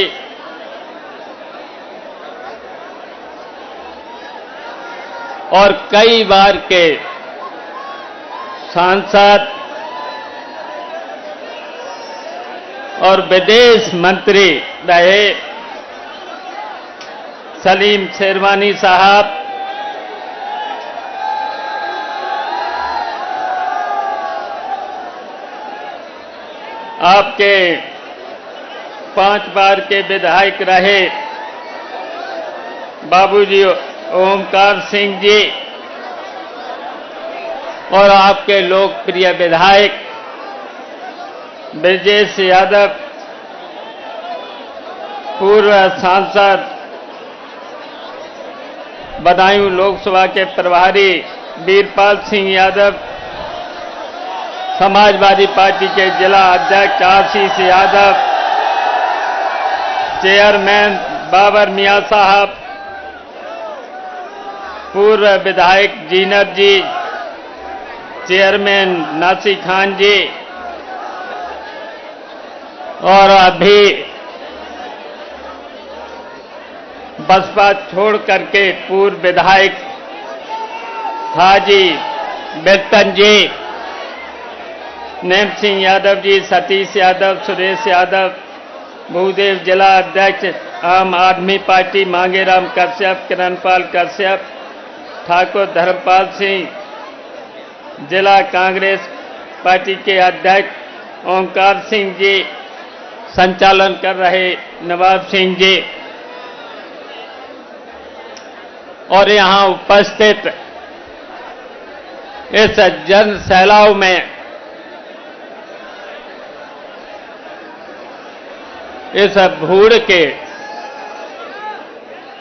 और कई बार के सांसद और विदेश मंत्री रहे सलीम शेरवानी साहब, आपके 5 बार के विधायक रहे बाबूजी ओमकार सिंह जी, और आपके लोकप्रिय विधायक ब्रजेश यादव, पूर्व सांसद बदायूं लोकसभा के प्रभारी वीरपाल सिंह यादव, समाजवादी पार्टी के जिला अध्यक्ष आशीष यादव, चेयरमैन बाबर मियां साहब, पूर्व विधायक जीनत जी, चेयरमैन नासी खान जी, और अभी बसपा छोड़ करके पूर्व विधायक हाजी बेतन जी, नेम सिंह यादव जी, सतीश यादव, सुरेश यादव, भूदेव जिला अध्यक्ष आम आदमी पार्टी मांगेराम कश्यप, किरणपाल कश्यप, ठाकुर धर्मपाल सिंह, जिला कांग्रेस पार्टी के अध्यक्ष ओमकार सिंह जी, संचालन कर रहे नवाब सिंह जी, और यहां उपस्थित इस जन सैलाव में इस भूड़ के,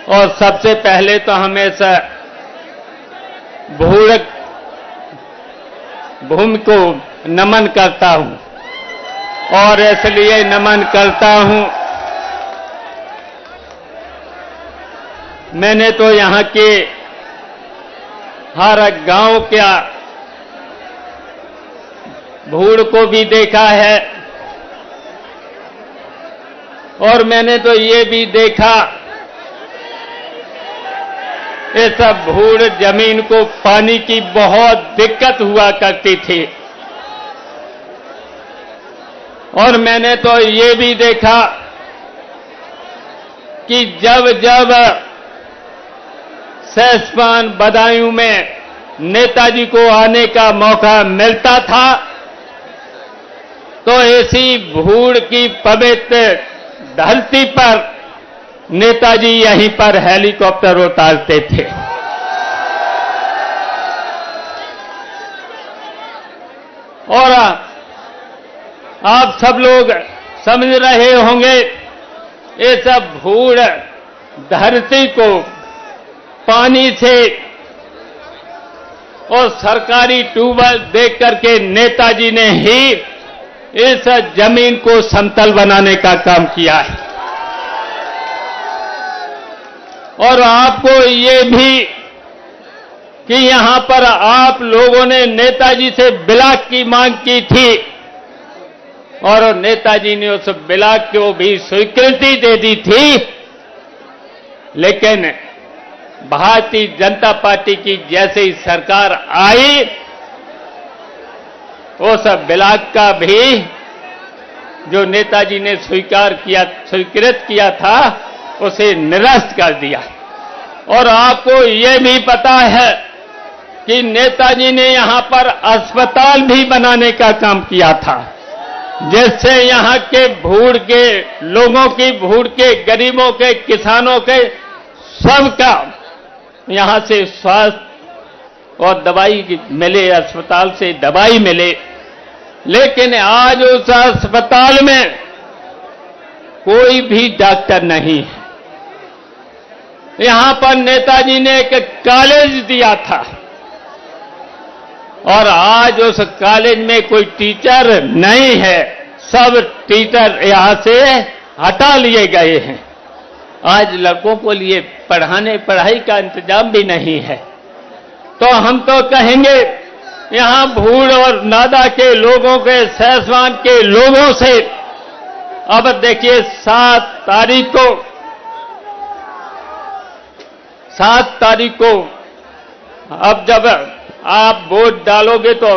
और सबसे पहले तो हमें इस भूड़ भूमि को नमन करता हूं, और इसलिए नमन करता हूं, मैंने तो यहां के हर गांव का भूड़ को भी देखा है, और मैंने तो ये भी देखा इस भूड़ जमीन को पानी की बहुत दिक्कत हुआ करती थी, और मैंने तो ये भी देखा कि जब जब सेस्पान बदायूं में नेताजी को आने का मौका मिलता था तो इसी भूड़ की पवित्र धरती पर नेताजी यहीं पर हेलीकॉप्टर उतारते थे। और आप सब लोग समझ रहे होंगे इस भूड़ धरती को पानी से और सरकारी ट्यूबवेल देख करके नेताजी ने ही इस जमीन को समतल बनाने का काम किया है। और आपको ये भी कि यहां पर आप लोगों ने नेताजी से ब्लॉक की मांग की थी और नेताजी ने उस ब्लॉक को भी स्वीकृति दे दी थी, लेकिन भारतीय जनता पार्टी की जैसे ही सरकार आई उस ब्लॉक का भी जो नेताजी ने स्वीकृत किया था, उसे निरस्त कर दिया। और आपको ये भी पता है कि नेताजी ने यहां पर अस्पताल भी बनाने का काम किया था, जिससे यहां के भूड़ के लोगों की, भूड़ के गरीबों के, किसानों के, सबका यहां से स्वास्थ्य और दवाई मिले, अस्पताल से दवाई मिले। लेकिन आज उस अस्पताल में कोई भी डॉक्टर नहीं है। यहां पर नेताजी ने एक कॉलेज दिया था और आज उस कॉलेज में कोई टीचर नहीं है, सब टीचर यहां से हटा लिए गए हैं। आज लड़कों को लिए पढ़ाई का इंतजाम भी नहीं है। तो हम तो कहेंगे यहां भूड़ और नादा के लोगों के, सैसवान के लोगों से अब देखिए 7 तारीख को अब जब आप वोट डालोगे तो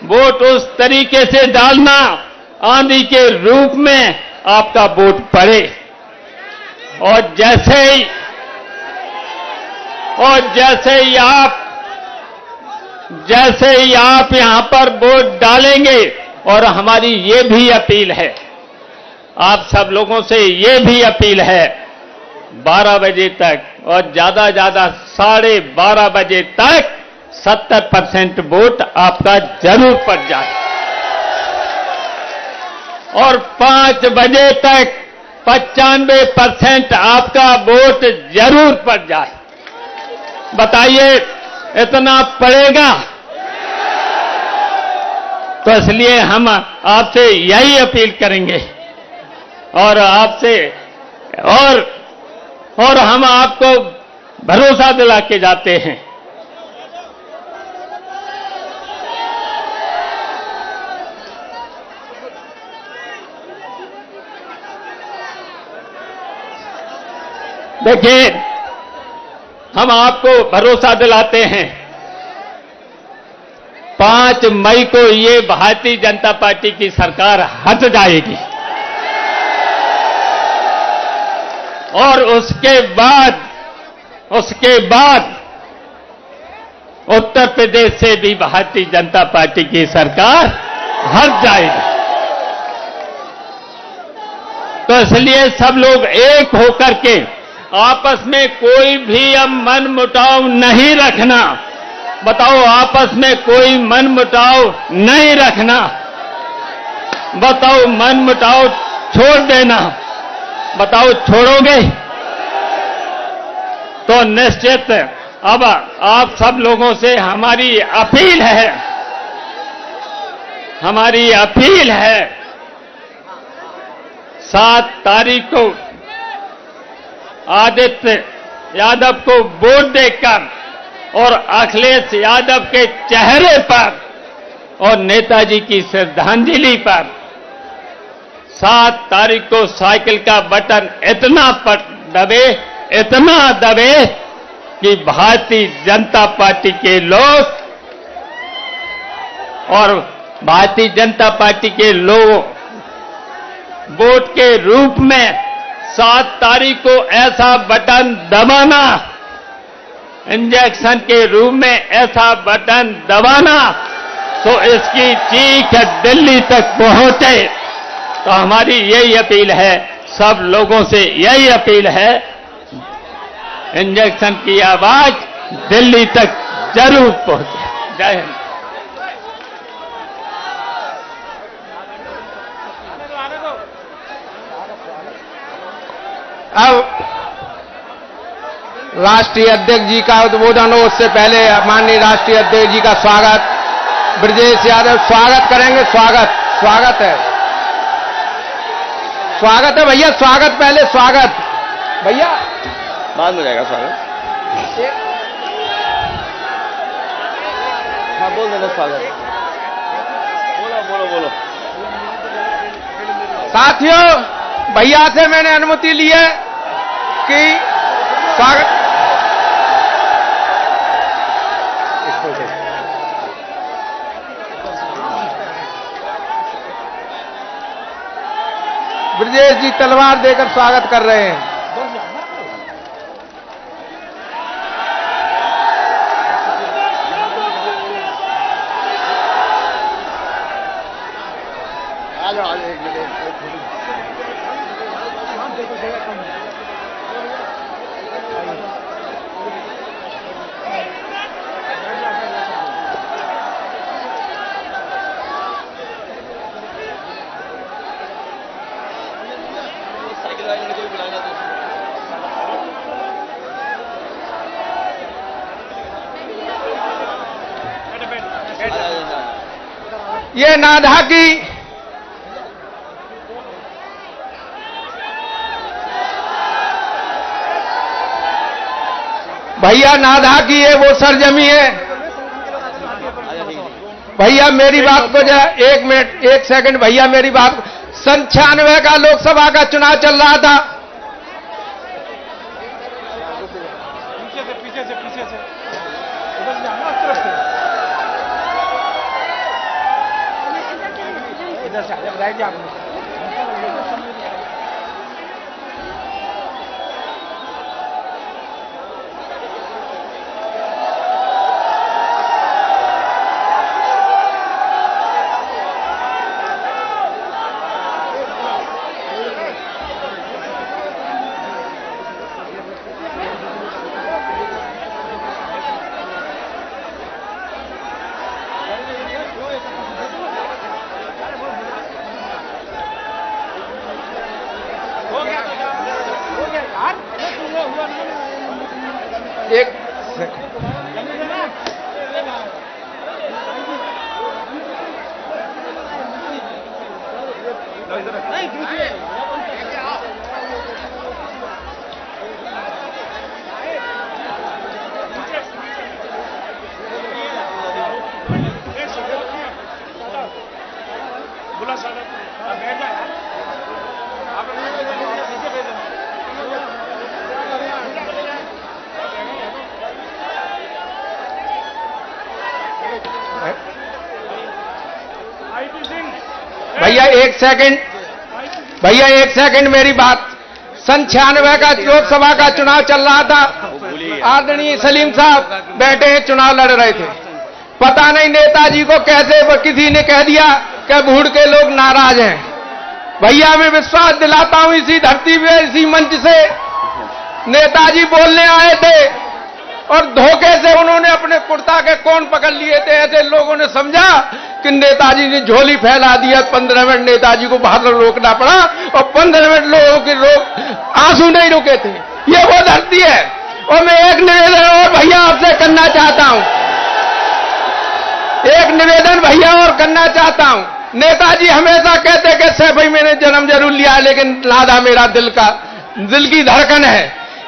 वोट उस तरीके से डालना आंधी के रूप में आपका वोट पड़े। और जैसे ही आप यहां पर वोट डालेंगे, और हमारी ये भी अपील है, आप सब लोगों से ये भी अपील है, 12 बजे तक और ज्यादा 12:30 बजे तक 70% वोट आपका जरूर पड़ जाए और 5 बजे तक 95% आपका वोट जरूर पड़ जाए। बताइए इतना पड़ेगा? तो इसलिए हम आपसे यही अपील करेंगे और आपसे और हम आपको भरोसा दिला के जाते हैं। देखिए, हम आपको भरोसा दिलाते हैं 5 मई को ये भारतीय जनता पार्टी की सरकार हट जाएगी और उसके बाद उत्तर प्रदेश से भी भारतीय जनता पार्टी की सरकार हट जाएगी। तो इसलिए सब लोग एक होकर के आपस में कोई भी अब मन मुटाव नहीं रखना। बताओ, आपस में कोई मन मुटाव नहीं रखना। बताओ, मन मुटाव छोड़ देना। बताओ, छोड़ोगे? तो निश्चित अब आप सब लोगों से हमारी अपील है 7 तारीख को आदित्य यादव को वोट देकर और अखिलेश यादव के चेहरे पर और नेताजी की श्रद्धांजलि पर 7 तारीख को साइकिल का बटन इतना दबे कि भारतीय जनता पार्टी के लोग और भारतीय जनता पार्टी के लोग वोट के रूप में 7 तारीख को ऐसा बटन दबाना, इंजेक्शन के रूप में ऐसा बटन दबाना तो इसकी चीख दिल्ली तक पहुंचे। तो हमारी यही अपील है, सब लोगों से यही अपील है, इंजेक्शन की आवाज दिल्ली तक जरूर पहुंचे। जय हिंद। अब राष्ट्रीय अध्यक्ष जी का उद्बोधन हो, उससे पहले माननीय राष्ट्रीय अध्यक्ष जी का स्वागत ब्रजेश यादव स्वागत करेंगे। स्वागत है भैया, स्वागत पहले, स्वागत भैया बाद में जाएगा स्वागत। हाँ, बोल देना स्वागत। बोलो। साथियों, भैया से मैंने अनुमति ली है कि स्वागत। ब्रजेश जी तलवार देकर स्वागत कर रहे हैं। ये नाधा की भैया नाधा की ये वो सरजमी है। भैया मेरी बात को जरा 1 मिनट 1 सेकंड भैया मेरी बात। 96 का लोकसभा का चुनाव चल रहा था। एक भैया 1 सेकंड भैया 1 सेकंड मेरी बात। 96 का लोकसभा का चुनाव चल रहा था। आदरणीय सलीम साहब बैठे हैं, चुनाव लड़ रहे थे। पता नहीं नेताजी को कैसे किसी ने कह दिया कि भूड़ के लोग नाराज हैं। भैया मैं विश्वास दिलाता हूं इसी धरती पे इसी मंच से नेताजी बोलने आए थे और धोखे से उन्होंने अपने कुर्ता के कोन पकड़ लिए थे। ऐसे लोगों ने समझा कि नेताजी ने झोली फैला दिया। 15 मिनट नेताजी को बाहर रोकना पड़ा और 15 मिनट लोगों के आंसू नहीं रुके थे। ये वो धरती है। और मैं एक निवेदन और भैया आपसे करना चाहता हूं, एक निवेदन भैया और करना चाहता हूं। नेताजी हमेशा कहते कि सर भाई मैंने जन्म जरूर लिया है लेकिन नाधा मेरा दिल की धड़कन है।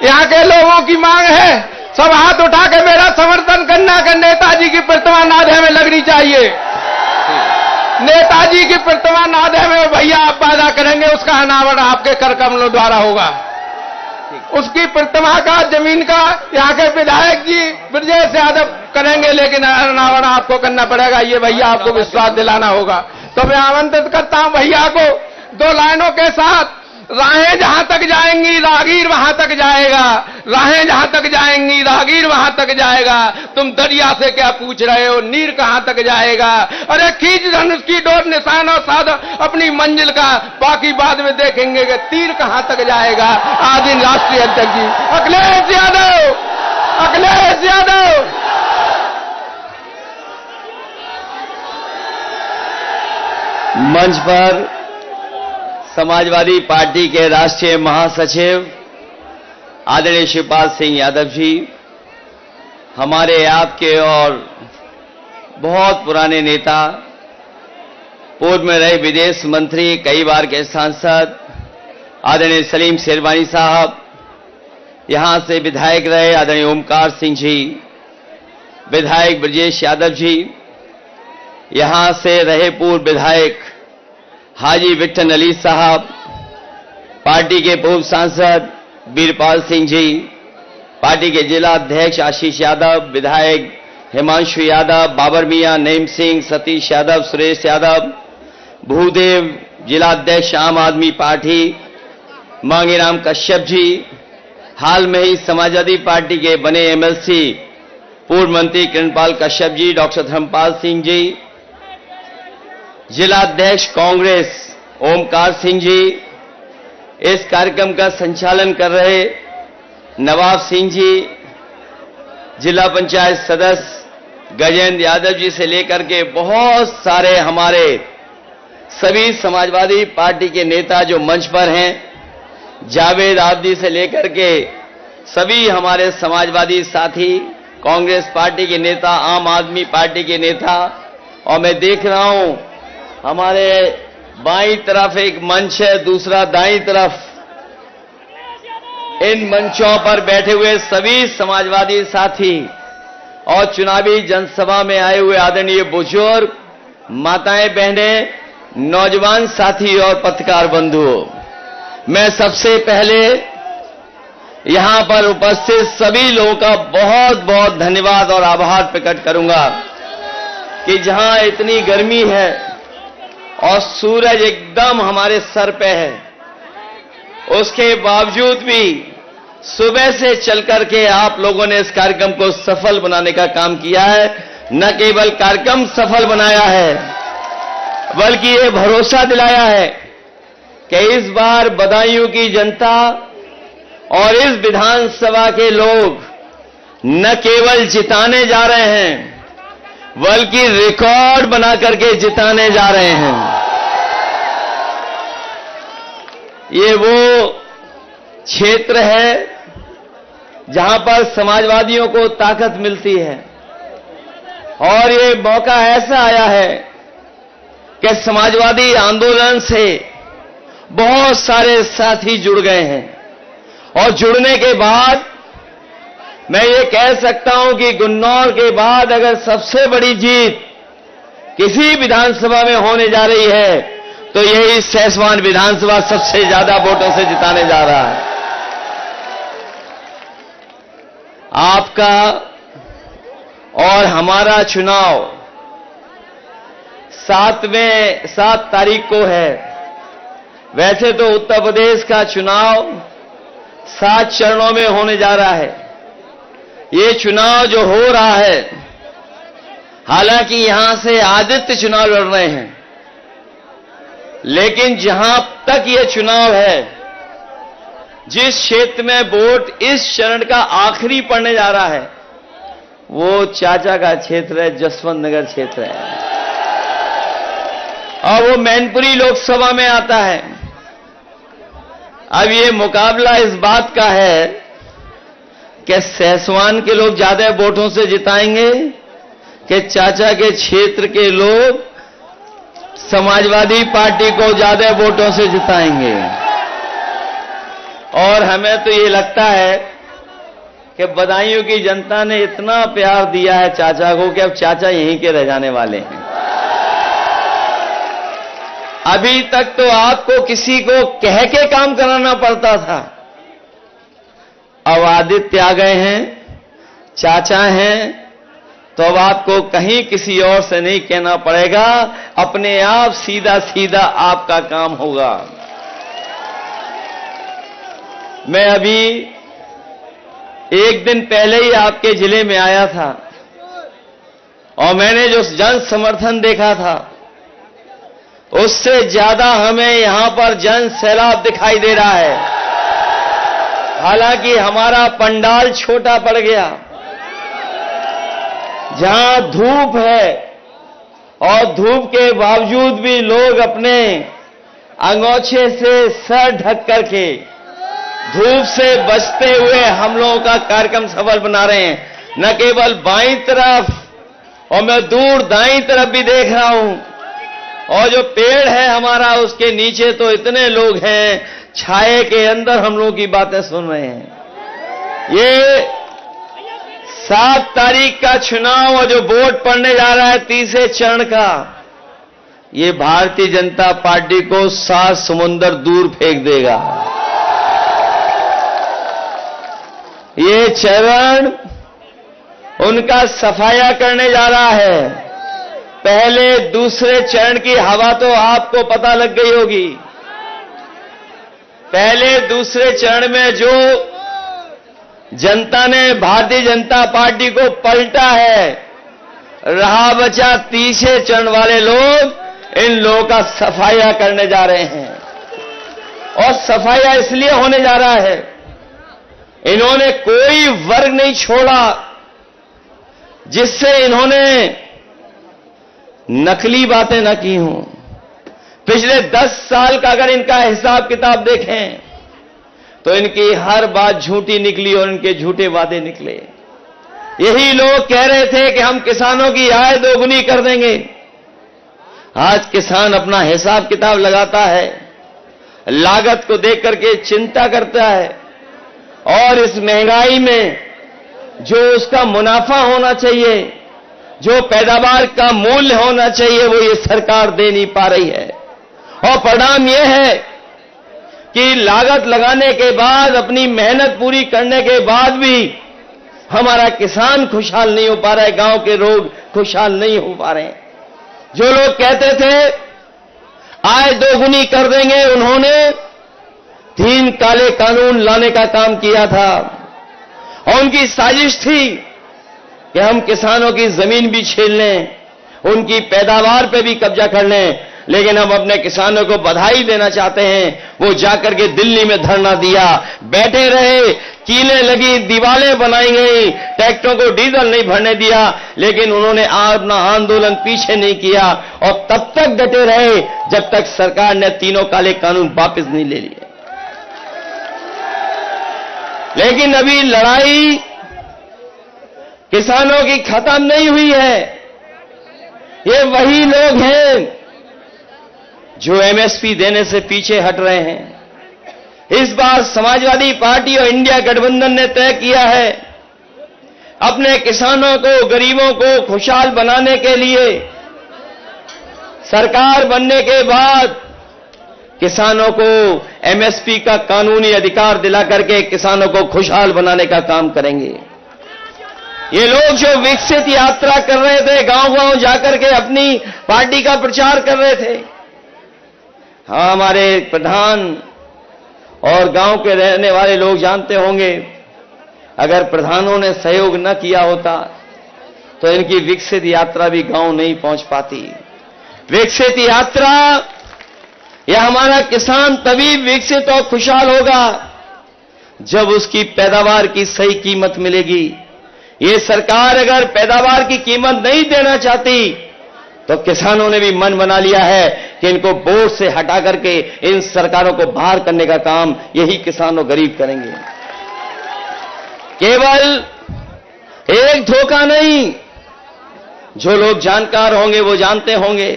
यहां के लोगों की मांग है सब हाथ उठा के मेरा समर्थन करना कि नेताजी की प्रतिमा नाधे में लगनी चाहिए। नेताजी की प्रतिमा नाधे में भैया आप वादा करेंगे उसका अनावरण आपके कर कमलों द्वारा होगा। उसकी प्रतिमा का जमीन का यहाँ के विधायक जी ब्रजेश यादव करेंगे लेकिन अनावरण आपको करना पड़ेगा। ये भैया आपको विश्वास दिलाना होगा। तो मैं आमंत्रित करता हूं भैया को 2 लाइनों के साथ। राहें जहां तक जाएंगी रागीर वहां तक जाएगा, राहें जहां तक जाएंगी रागीर वहां तक जाएगा। तुम दरिया से क्या पूछ रहे हो, नीर कहां तक जाएगा। अरे खींच धनुष की डोर निशान और साध अपनी मंजिल का, बाकी बाद में देखेंगे कि तीर कहां तक जाएगा। आदि राष्ट्रीय अध्यक्ष जी अखिलेश यादव, अखिलेश यादव। मंच पर समाजवादी पार्टी के राष्ट्रीय महासचिव आदरणीय शिवपाल सिंह यादव जी, हमारे आपके और बहुत पुराने नेता, पूर्व में रहे विदेश मंत्री, कई बार के सांसद आदरणीय सलीम शेरवानी साहब, यहां से विधायक रहे आदरणीय ओमकार सिंह जी, विधायक ब्रजेश यादव जी, यहां से रहे पूर्व विधायक हाजी विट्ठन अली साहब, पार्टी के पूर्व सांसद वीरपाल सिंह जी, पार्टी के जिला अध्यक्ष आशीष यादव, विधायक हिमांशु यादव, बाबर मियां, नईम सिंह, सतीश यादव, सुरेश यादव, भूदेव जिला अध्यक्ष आम आदमी पार्टी मांगेराम कश्यप जी, हाल में ही समाजवादी पार्टी के बने एमएलसी पूर्व मंत्री किरणपाल कश्यप जी, डॉक्टर धर्मपाल सिंह जी, जिला अध्यक्ष कांग्रेस ओमकार सिंह जी, इस कार्यक्रम का संचालन कर रहे नवाब सिंह जी, जिला पंचायत सदस्य गजेंद्र यादव जी से लेकर के बहुत सारे हमारे सभी समाजवादी पार्टी के नेता जो मंच पर हैं, जावेद आबदी से लेकर के सभी हमारे समाजवादी साथी, कांग्रेस पार्टी के नेता, आम आदमी पार्टी के नेता, और मैं देख रहा हूं हमारे बाईं तरफ एक मंच है, दूसरा दाईं तरफ। इन मंचों पर बैठे हुए सभी समाजवादी साथी और चुनावी जनसभा में आए हुए आदरणीय बुजुर्ग, माताएं, बहनें, नौजवान साथी और पत्रकार बंधुओं, मैं सबसे पहले यहां पर उपस्थित सभी लोगों का बहुत बहुत धन्यवाद और आभार प्रकट करूंगा कि जहां इतनी गर्मी है और सूरज एकदम हमारे सर पे है, उसके बावजूद भी सुबह से चल करके आप लोगों ने इस कार्यक्रम को सफल बनाने का काम किया है। न केवल कार्यक्रम सफल बनाया है, बल्कि ये भरोसा दिलाया है कि इस बार बदायूं की जनता और इस विधानसभा के लोग न केवल जिताने जा रहे हैं, बल्कि रिकॉर्ड बना करके जिताने जा रहे हैं। ये वो क्षेत्र है जहां पर समाजवादियों को ताकत मिलती है, और ये मौका ऐसा आया है कि समाजवादी आंदोलन से बहुत सारे साथी जुड़ गए हैं, और जुड़ने के बाद मैं ये कह सकता हूं कि गुन्नौर के बाद अगर सबसे बड़ी जीत किसी विधानसभा में होने जा रही है तो यही सैसवान विधानसभा सबसे ज्यादा वोटों से जिताने जा रहा है। आपका और हमारा चुनाव 7 तारीख को है। वैसे तो उत्तर प्रदेश का चुनाव 7 चरणों में होने जा रहा है। ये चुनाव जो हो रहा है, हालांकि यहां से आदित्य चुनाव लड़ रहे हैं, लेकिन जहां तक ये चुनाव है, जिस क्षेत्र में वोट इस चरण का आखिरी पड़ने जा रहा है, वो चाचा का क्षेत्र है, जसवंत नगर क्षेत्र है, और वो मैनपुरी लोकसभा में आता है। अब ये मुकाबला इस बात का है कि सैसवान के लोग ज्यादा वोटों से जिताएंगे कि चाचा के क्षेत्र के लोग समाजवादी पार्टी को ज्यादा वोटों से जिताएंगे। और हमें तो ये लगता है कि बदायूं की जनता ने इतना प्यार दिया है चाचा को कि अब चाचा यहीं के रह जाने वाले हैं। अभी तक तो आपको किसी को कह के काम कराना पड़ता था, अब आदित्य आ गए हैं, चाचा हैं, तो अब आपको कहीं किसी और से नहीं कहना पड़ेगा, अपने आप सीधा सीधा आपका काम होगा। मैं अभी 1 दिन पहले ही आपके जिले में आया था, और मैंने जो जन समर्थन देखा था, उससे ज्यादा हमें यहां पर जन सैलाब दिखाई दे रहा है। हालांकि हमारा पंडाल छोटा पड़ गया, जहां धूप है, और धूप के बावजूद भी लोग अपने अंगोछे से सर ढक करके धूप से बचते हुए हम लोगों का कार्यक्रम सफल बना रहे हैं। न केवल बाईं तरफ, और मैं दूर दाईं तरफ भी देख रहा हूं, और जो पेड़ है हमारा, उसके नीचे तो इतने लोग हैं, छाए के अंदर हम लोगों की बातें सुन रहे हैं। ये 7 तारीख का चुनाव और जो वोट पड़ने जा रहा है तीसरे चरण का, ये भारतीय जनता पार्टी को 7 समुंदर दूर फेंक देगा। ये चरण उनका सफाया करने जा रहा है, पहले दूसरे चरण की हवा तो आपको पता लग गई होगी। पहले दूसरे चरण में जो जनता ने भारतीय जनता पार्टी को पलटा है, रहा बचा तीसरे चरण वाले लोग इन लोगों का सफाया करने जा रहे हैं। और सफाया इसलिए होने जा रहा है, इन्होंने कोई वर्ग नहीं छोड़ा जिससे इन्होंने नकली बातें न की हों। पिछले 10 साल का अगर इनका हिसाब किताब देखें तो इनकी हर बात झूठी निकली और इनके झूठे वादे निकले। यही लोग कह रहे थे कि हम किसानों की आय दोगुनी कर देंगे। आज किसान अपना हिसाब किताब लगाता है, लागत को देख करके चिंता करता है और इस महंगाई में जो उसका मुनाफा होना चाहिए, जो पैदावार का मूल्य होना चाहिए, वो ये सरकार दे नहीं पा रही है। और परिणाम यह है कि लागत लगाने के बाद, अपनी मेहनत पूरी करने के बाद भी हमारा किसान खुशहाल नहीं हो पा रहा है, गांव के लोग खुशहाल नहीं हो पा रहे हैं। जो लोग कहते थे आय दोगुनी कर देंगे, उन्होंने 3 काले कानून लाने का काम किया था और उनकी साजिश थी कि हम किसानों की जमीन भी छीन लें, उनकी पैदावार पे भी कब्जा कर लें। लेकिन हम अपने किसानों को बधाई देना चाहते हैं, वो जाकर के दिल्ली में धरना दिया, बैठे रहे, कीलें लगी, दीवारें बनाई गई, ट्रैक्टरों को डीजल नहीं भरने दिया, लेकिन उन्होंने अपना आंदोलन पीछे नहीं किया और तब तक डटे रहे जब तक सरकार ने 3 काले कानून वापस नहीं ले लिए। लेकिन अभी लड़ाई किसानों की खत्म नहीं हुई है। ये वही लोग हैं जो एमएसपी देने से पीछे हट रहे हैं। इस बार समाजवादी पार्टी और इंडिया गठबंधन ने तय किया है अपने किसानों को, गरीबों को खुशहाल बनाने के लिए सरकार बनने के बाद किसानों को एमएसपी का कानूनी अधिकार दिला करके किसानों को खुशहाल बनाने का काम करेंगे। ये लोग जो विकसित यात्रा कर रहे थे, गांव-गांव जाकर के अपनी पार्टी का प्रचार कर रहे थे, हाँ, हमारे प्रधान और गांव के रहने वाले लोग जानते होंगे, अगर प्रधानों ने सहयोग न किया होता तो इनकी विकसित यात्रा भी गांव नहीं पहुंच पाती। विकसित यात्रा, यह हमारा किसान तभी विकसित और खुशहाल होगा जब उसकी पैदावार की सही कीमत मिलेगी। ये सरकार अगर पैदावार की कीमत नहीं देना चाहती तो किसानों ने भी मन बना लिया है कि इनको बोर्ड से हटा करके इन सरकारों को बाहर करने का काम यही किसान और गरीब करेंगे। केवल एक धोखा नहीं, जो लोग जानकार होंगे वो जानते होंगे,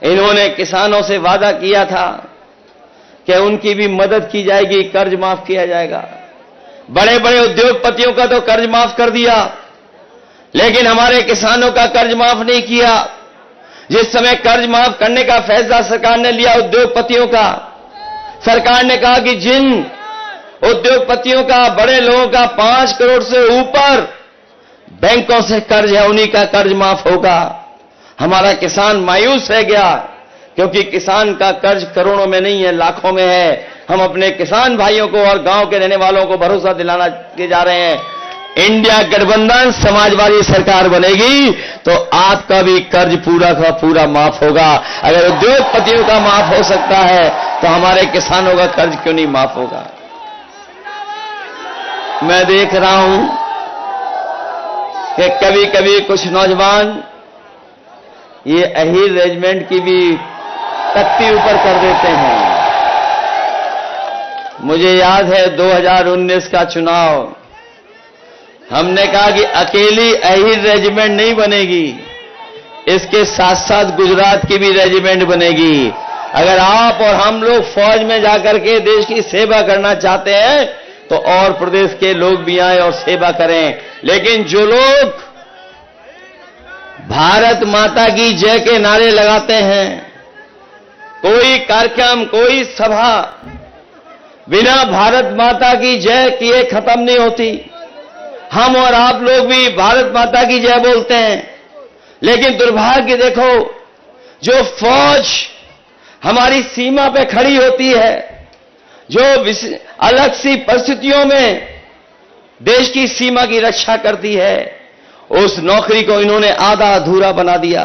इन्होंने किसानों से वादा किया था कि उनकी भी मदद की जाएगी, कर्ज माफ किया जाएगा। बड़े बड़े उद्योगपतियों का तो कर्ज माफ कर दिया, लेकिन हमारे किसानों का कर्ज माफ नहीं किया। जिस समय कर्ज माफ करने का फैसला सरकार ने लिया उद्योगपतियों का, सरकार ने कहा कि जिन उद्योगपतियों का, बड़े लोगों का 5 करोड़ से ऊपर बैंकों से कर्ज है, उन्हीं का कर्ज माफ होगा। हमारा किसान मायूस रह गया, क्योंकि किसान का कर्ज करोड़ों में नहीं है, लाखों में है। हम अपने किसान भाइयों को और गांव के रहने वालों को भरोसा दिलाना के जा रहे हैं, इंडिया गठबंधन समाजवादी सरकार बनेगी तो आपका भी कर्ज पूरा का पूरा माफ होगा। अगर उद्योगपतियों का माफ हो सकता है तो हमारे किसानों का कर्ज क्यों नहीं माफ होगा। मैं देख रहा हूं कि कभी कभी कुछ नौजवान ये अहीर रेजिमेंट की भी तख्ती ऊपर कर देते हैं। मुझे याद है 2019 का चुनाव, हमने कहा कि अकेली अहीर रेजिमेंट नहीं बनेगी, इसके साथ साथ गुजरात की भी रेजिमेंट बनेगी। अगर आप और हम लोग फौज में जाकर के देश की सेवा करना चाहते हैं तो और प्रदेश के लोग भी आए और सेवा करें। लेकिन जो लोग भारत माता की जय के नारे लगाते हैं, कोई कार्यक्रम, कोई सभा बिना भारत माता की जय किए खत्म नहीं होती। हम और आप लोग भी भारत माता की जय बोलते हैं, लेकिन दुर्भाग्य देखो, जो फौज हमारी सीमा पे खड़ी होती है, जो अलग सी परिस्थितियों में देश की सीमा की रक्षा करती है, उस नौकरी को इन्होंने आधा अधूरा बना दिया।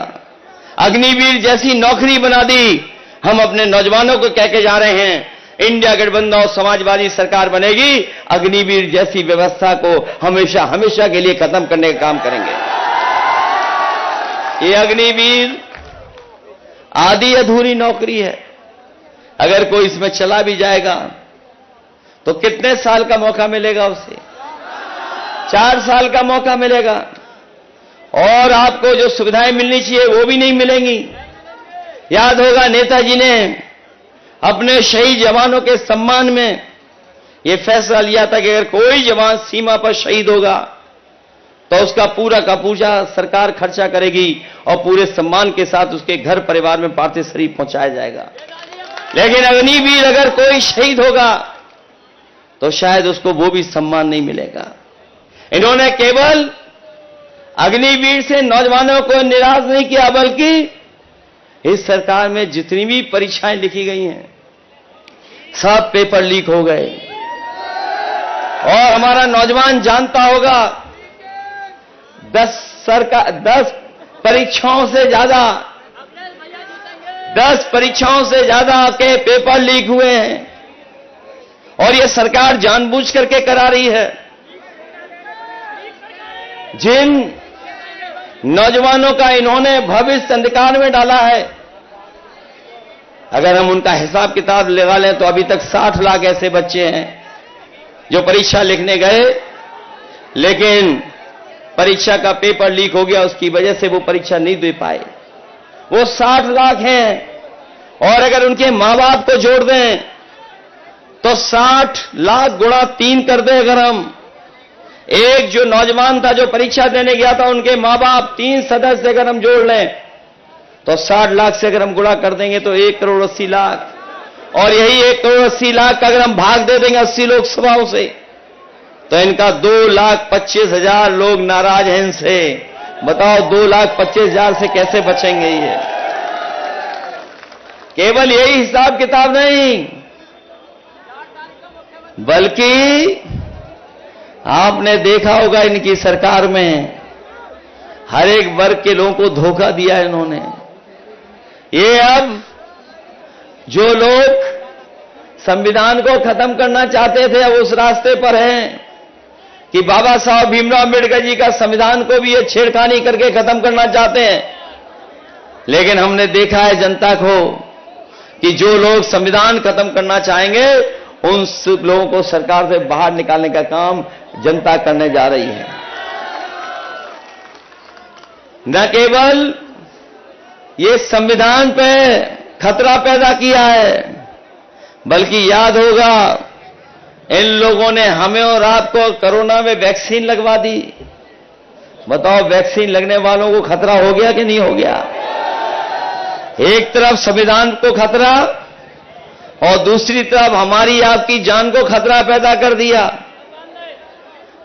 अग्निवीर जैसी नौकरी बना दी। हम अपने नौजवानों को कह के जा रहे हैं, इंडिया गठबंधन और समाजवादी सरकार बनेगी, अग्निवीर जैसी व्यवस्था को हमेशा हमेशा के लिए खत्म करने का काम करेंगे। ये अग्निवीर आधी अधूरी नौकरी है। अगर कोई इसमें चला भी जाएगा तो कितने साल का मौका मिलेगा उसे? 4 साल का मौका मिलेगा, और आपको जो सुविधाएं मिलनी चाहिए वो भी नहीं मिलेंगी। याद होगा, नेताजी ने अपने शहीद जवानों के सम्मान में यह फैसला लिया था कि अगर कोई जवान सीमा पर शहीद होगा तो उसका पूरा का पूरा सरकार खर्चा करेगी और पूरे सम्मान के साथ उसके घर परिवार में पार्थिव शरीर पहुंचाया जाएगा। लेकिन अग्निवीर अगर कोई शहीद होगा तो शायद उसको वो भी सम्मान नहीं मिलेगा। इन्होंने केवल अग्निवीर से नौजवानों को निराश नहीं किया, बल्कि इस सरकार में जितनी भी परीक्षाएं लिखी गई हैं सब पेपर लीक हो गए। और हमारा नौजवान जानता होगा, 10 परीक्षाओं से ज्यादा के पेपर लीक हुए हैं, और यह सरकार जानबूझ करके करा रही है। जिन नौजवानों का इन्होंने भविष्य अंधकार में डाला है, अगर हम उनका हिसाब किताब लगा लें तो अभी तक 60 लाख ऐसे बच्चे हैं जो परीक्षा लिखने गए, लेकिन परीक्षा का पेपर लीक हो गया, उसकी वजह से वो परीक्षा नहीं दे पाए। वो 60 लाख हैं, और अगर उनके मां बाप को जोड़ दें तो 60 लाख गुणा 3 कर दें। अगर हम एक जो नौजवान था जो परीक्षा देने गया था, उनके मां बाप 3 सदस्य अगर हम जोड़ लें तो 60 लाख से अगर हम गुणा कर देंगे तो 1 करोड़ 80 लाख, और यही 1 करोड़ 80 लाख का अगर हम भाग दे देंगे 80 लोकसभाओं से, तो इनका 2,25,000 लोग नाराज हैं इनसे। बताओ 2,25,000 से कैसे बचेंगे? ये केवल यही हिसाब किताब नहीं, बल्कि आपने देखा होगा इनकी सरकार में हर एक वर्ग के लोगों को धोखा दिया है इन्होंने। ये अब जो लोग संविधान को खत्म करना चाहते थे, अब उस रास्ते पर हैं कि बाबा साहब भीमराव अम्बेडकर जी का संविधान को भी ये छेड़खानी करके खत्म करना चाहते हैं। लेकिन हमने देखा है जनता को कि जो लोग संविधान खत्म करना चाहेंगे, उन सब लोगों को सरकार से बाहर निकालने का काम जनता करने जा रही है। न केवल ये संविधान पे खतरा पैदा किया है, बल्कि याद होगा इन लोगों ने हमें और आपको कोरोना में वैक्सीन लगवा दी। बताओ वैक्सीन लगने वालों को खतरा हो गया कि नहीं हो गया? एक तरफ संविधान को खतरा और दूसरी तरफ हमारी आपकी जान को खतरा पैदा कर दिया।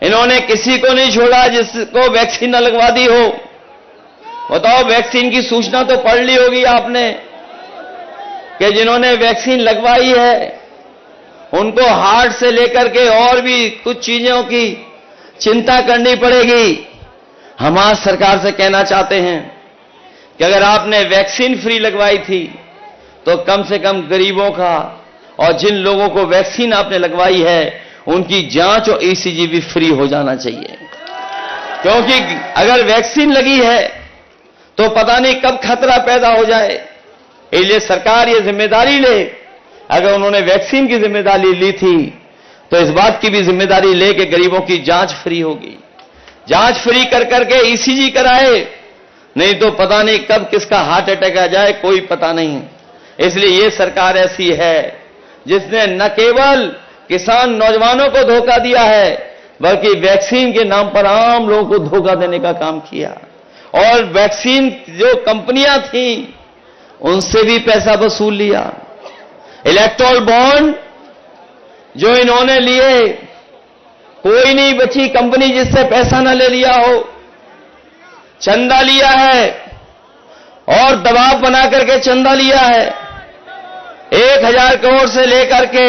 इन्होंने किसी को नहीं छोड़ा जिसको वैक्सीन न लगवा दी हो। बताओ वैक्सीन की सूचना तो पढ़ ली होगी आपने कि जिन्होंने वैक्सीन लगवाई है उनको हार्ट से लेकर के और भी कुछ चीजों की चिंता करनी पड़ेगी। हम आज सरकार से कहना चाहते हैं कि अगर आपने वैक्सीन फ्री लगवाई थी तो कम से कम गरीबों का और जिन लोगों को वैक्सीन आपने लगवाई है उनकी जांच और ईसीजी भी फ्री हो जाना चाहिए। क्योंकि अगर वैक्सीन लगी है तो पता नहीं कब खतरा पैदा हो जाए। इसलिए सरकार ये जिम्मेदारी ले, अगर उन्होंने वैक्सीन की जिम्मेदारी ली थी तो इस बात की भी जिम्मेदारी ले कि गरीबों की जांच फ्री होगी। जांच फ्री कर करके ईसीजी कराए, नहीं तो पता नहीं कब किसका हार्ट अटैक आ जाए, कोई पता नहीं। इसलिए ये सरकार ऐसी है जिसने न केवल किसान नौजवानों को धोखा दिया है, बल्कि वैक्सीन के नाम पर आम लोगों को धोखा देने का काम किया। और वैक्सीन जो कंपनियां थीं उनसे भी पैसा वसूल लिया। इलेक्टोरल बॉन्ड जो इन्होंने लिए, कोई नहीं बची कंपनी जिससे पैसा न ले लिया हो। चंदा लिया है और दबाव बना करके चंदा लिया है। 1000 करोड़ से लेकर के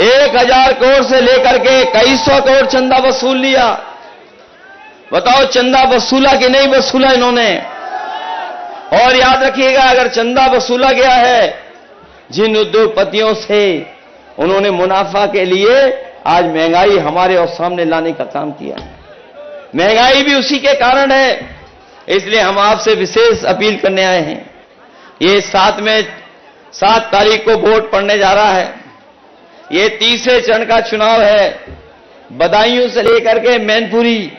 1000 करोड़ से लेकर के कई सौ करोड़ चंदा वसूल लिया। बताओ चंदा वसूला कि नहीं वसूला इन्होंने? और याद रखिएगा, अगर चंदा वसूला गया है, जिन उद्योगपतियों से उन्होंने मुनाफा के लिए आज महंगाई हमारे और सामने लाने का काम किया, महंगाई भी उसी के कारण है। इसलिए हम आपसे विशेष अपील करने आए हैं। ये 7 तारीख को वोट पड़ने जा रहा है। ये तीसरे चरण का चुनाव है। बदायूं से लेकर के मैनपुरी,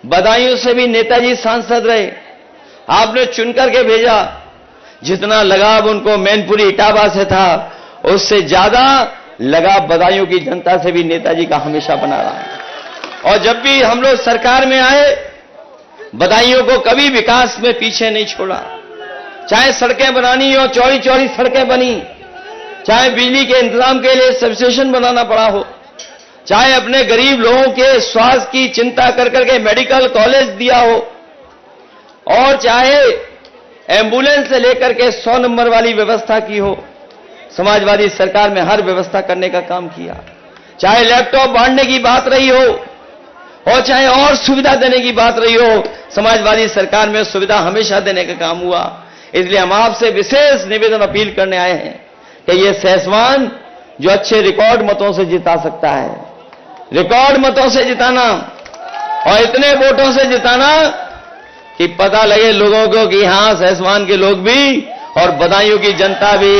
बदायूं से भी नेताजी सांसद रहे, आपने चुन करके भेजा। जितना लगाव उनको मैनपुरी इटावा से था, उससे ज्यादा लगाव बदायूं की जनता से भी नेताजी का हमेशा बना रहा है। और जब भी हम लोग सरकार में आए, बदायूं को कभी विकास में पीछे नहीं छोड़ा। चाहे सड़कें बनानी हो, चौड़ी चौड़ी सड़कें बनी, चाहे बिजली के इंतजाम के लिए सबस्टेशन बनाना पड़ा हो, चाहे अपने गरीब लोगों के स्वास्थ्य की चिंता कर करके मेडिकल कॉलेज दिया हो, और चाहे एम्बुलेंस से लेकर के 100 नंबर वाली व्यवस्था की हो। समाजवादी सरकार में हर व्यवस्था करने का काम किया। चाहे लैपटॉप बांटने की बात रही हो और चाहे और सुविधा देने की बात रही हो, समाजवादी सरकार में सुविधा हमेशा देने का काम हुआ। इसलिए हम आपसे विशेष निवेदन अपील करने आए हैं कि ये सहसवान जो अच्छे रिकॉर्ड मतों से जिता सकता है, रिकॉर्ड मतों से जिताना और इतने वोटों से जिताना कि पता लगे लोगों को कि हां सहसवान के लोग भी और बदायूं की जनता भी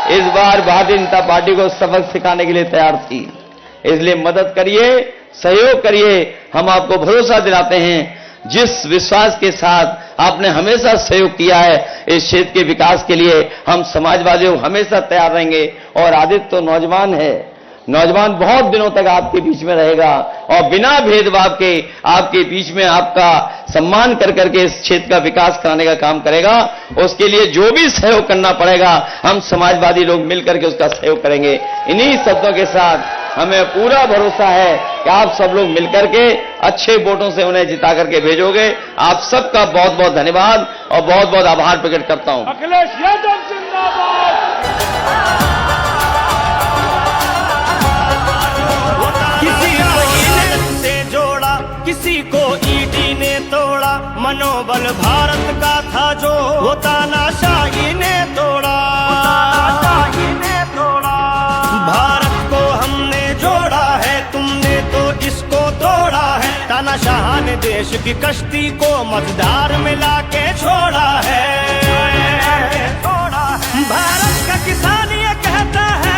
इस बार भारतीय जनता पार्टी को सबक सिखाने के लिए तैयार थी। इसलिए मदद करिए, सहयोग करिए। हम आपको भरोसा दिलाते हैं, जिस विश्वास के साथ आपने हमेशा सहयोग किया है इस क्षेत्र के विकास के लिए, हम समाजवादी हमेशा तैयार रहेंगे। और आदित्य तो नौजवान है, नौजवान बहुत दिनों तक आपके बीच में रहेगा और बिना भेदभाव के आपके बीच में आपका सम्मान कर करके इस क्षेत्र का विकास कराने का काम करेगा। उसके लिए जो भी सहयोग करना पड़ेगा, हम समाजवादी लोग मिलकर के उसका सहयोग करेंगे। इन्हीं शब्दों के साथ हमें पूरा भरोसा है कि आप सब लोग मिलकर के अच्छे वोटों से उन्हें जिता करके भेजोगे। आप सबका बहुत बहुत धन्यवाद और बहुत बहुत आभार प्रकट करता हूं। अखिलेश यादव जिंदाबाद। किसी को ईडी ने तोड़ा, मनोबल भारत का था जो वो तानाशाही ने तोड़ा। भारत को हमने जोड़ा है, तुमने तो इसको तोड़ा है। तानाशाह ने देश की कश्ती को मझधार में लाके छोड़ा है। भारत का किसान ये कहता है,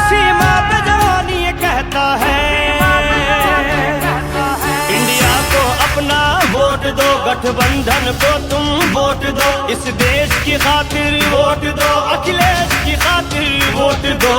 सीमा पे जवान ये कहता है, वोट दो गठबंधन को, तुम वोट दो इस देश की खातिर, वोट दो अखिलेश की खातिर, वोट दो।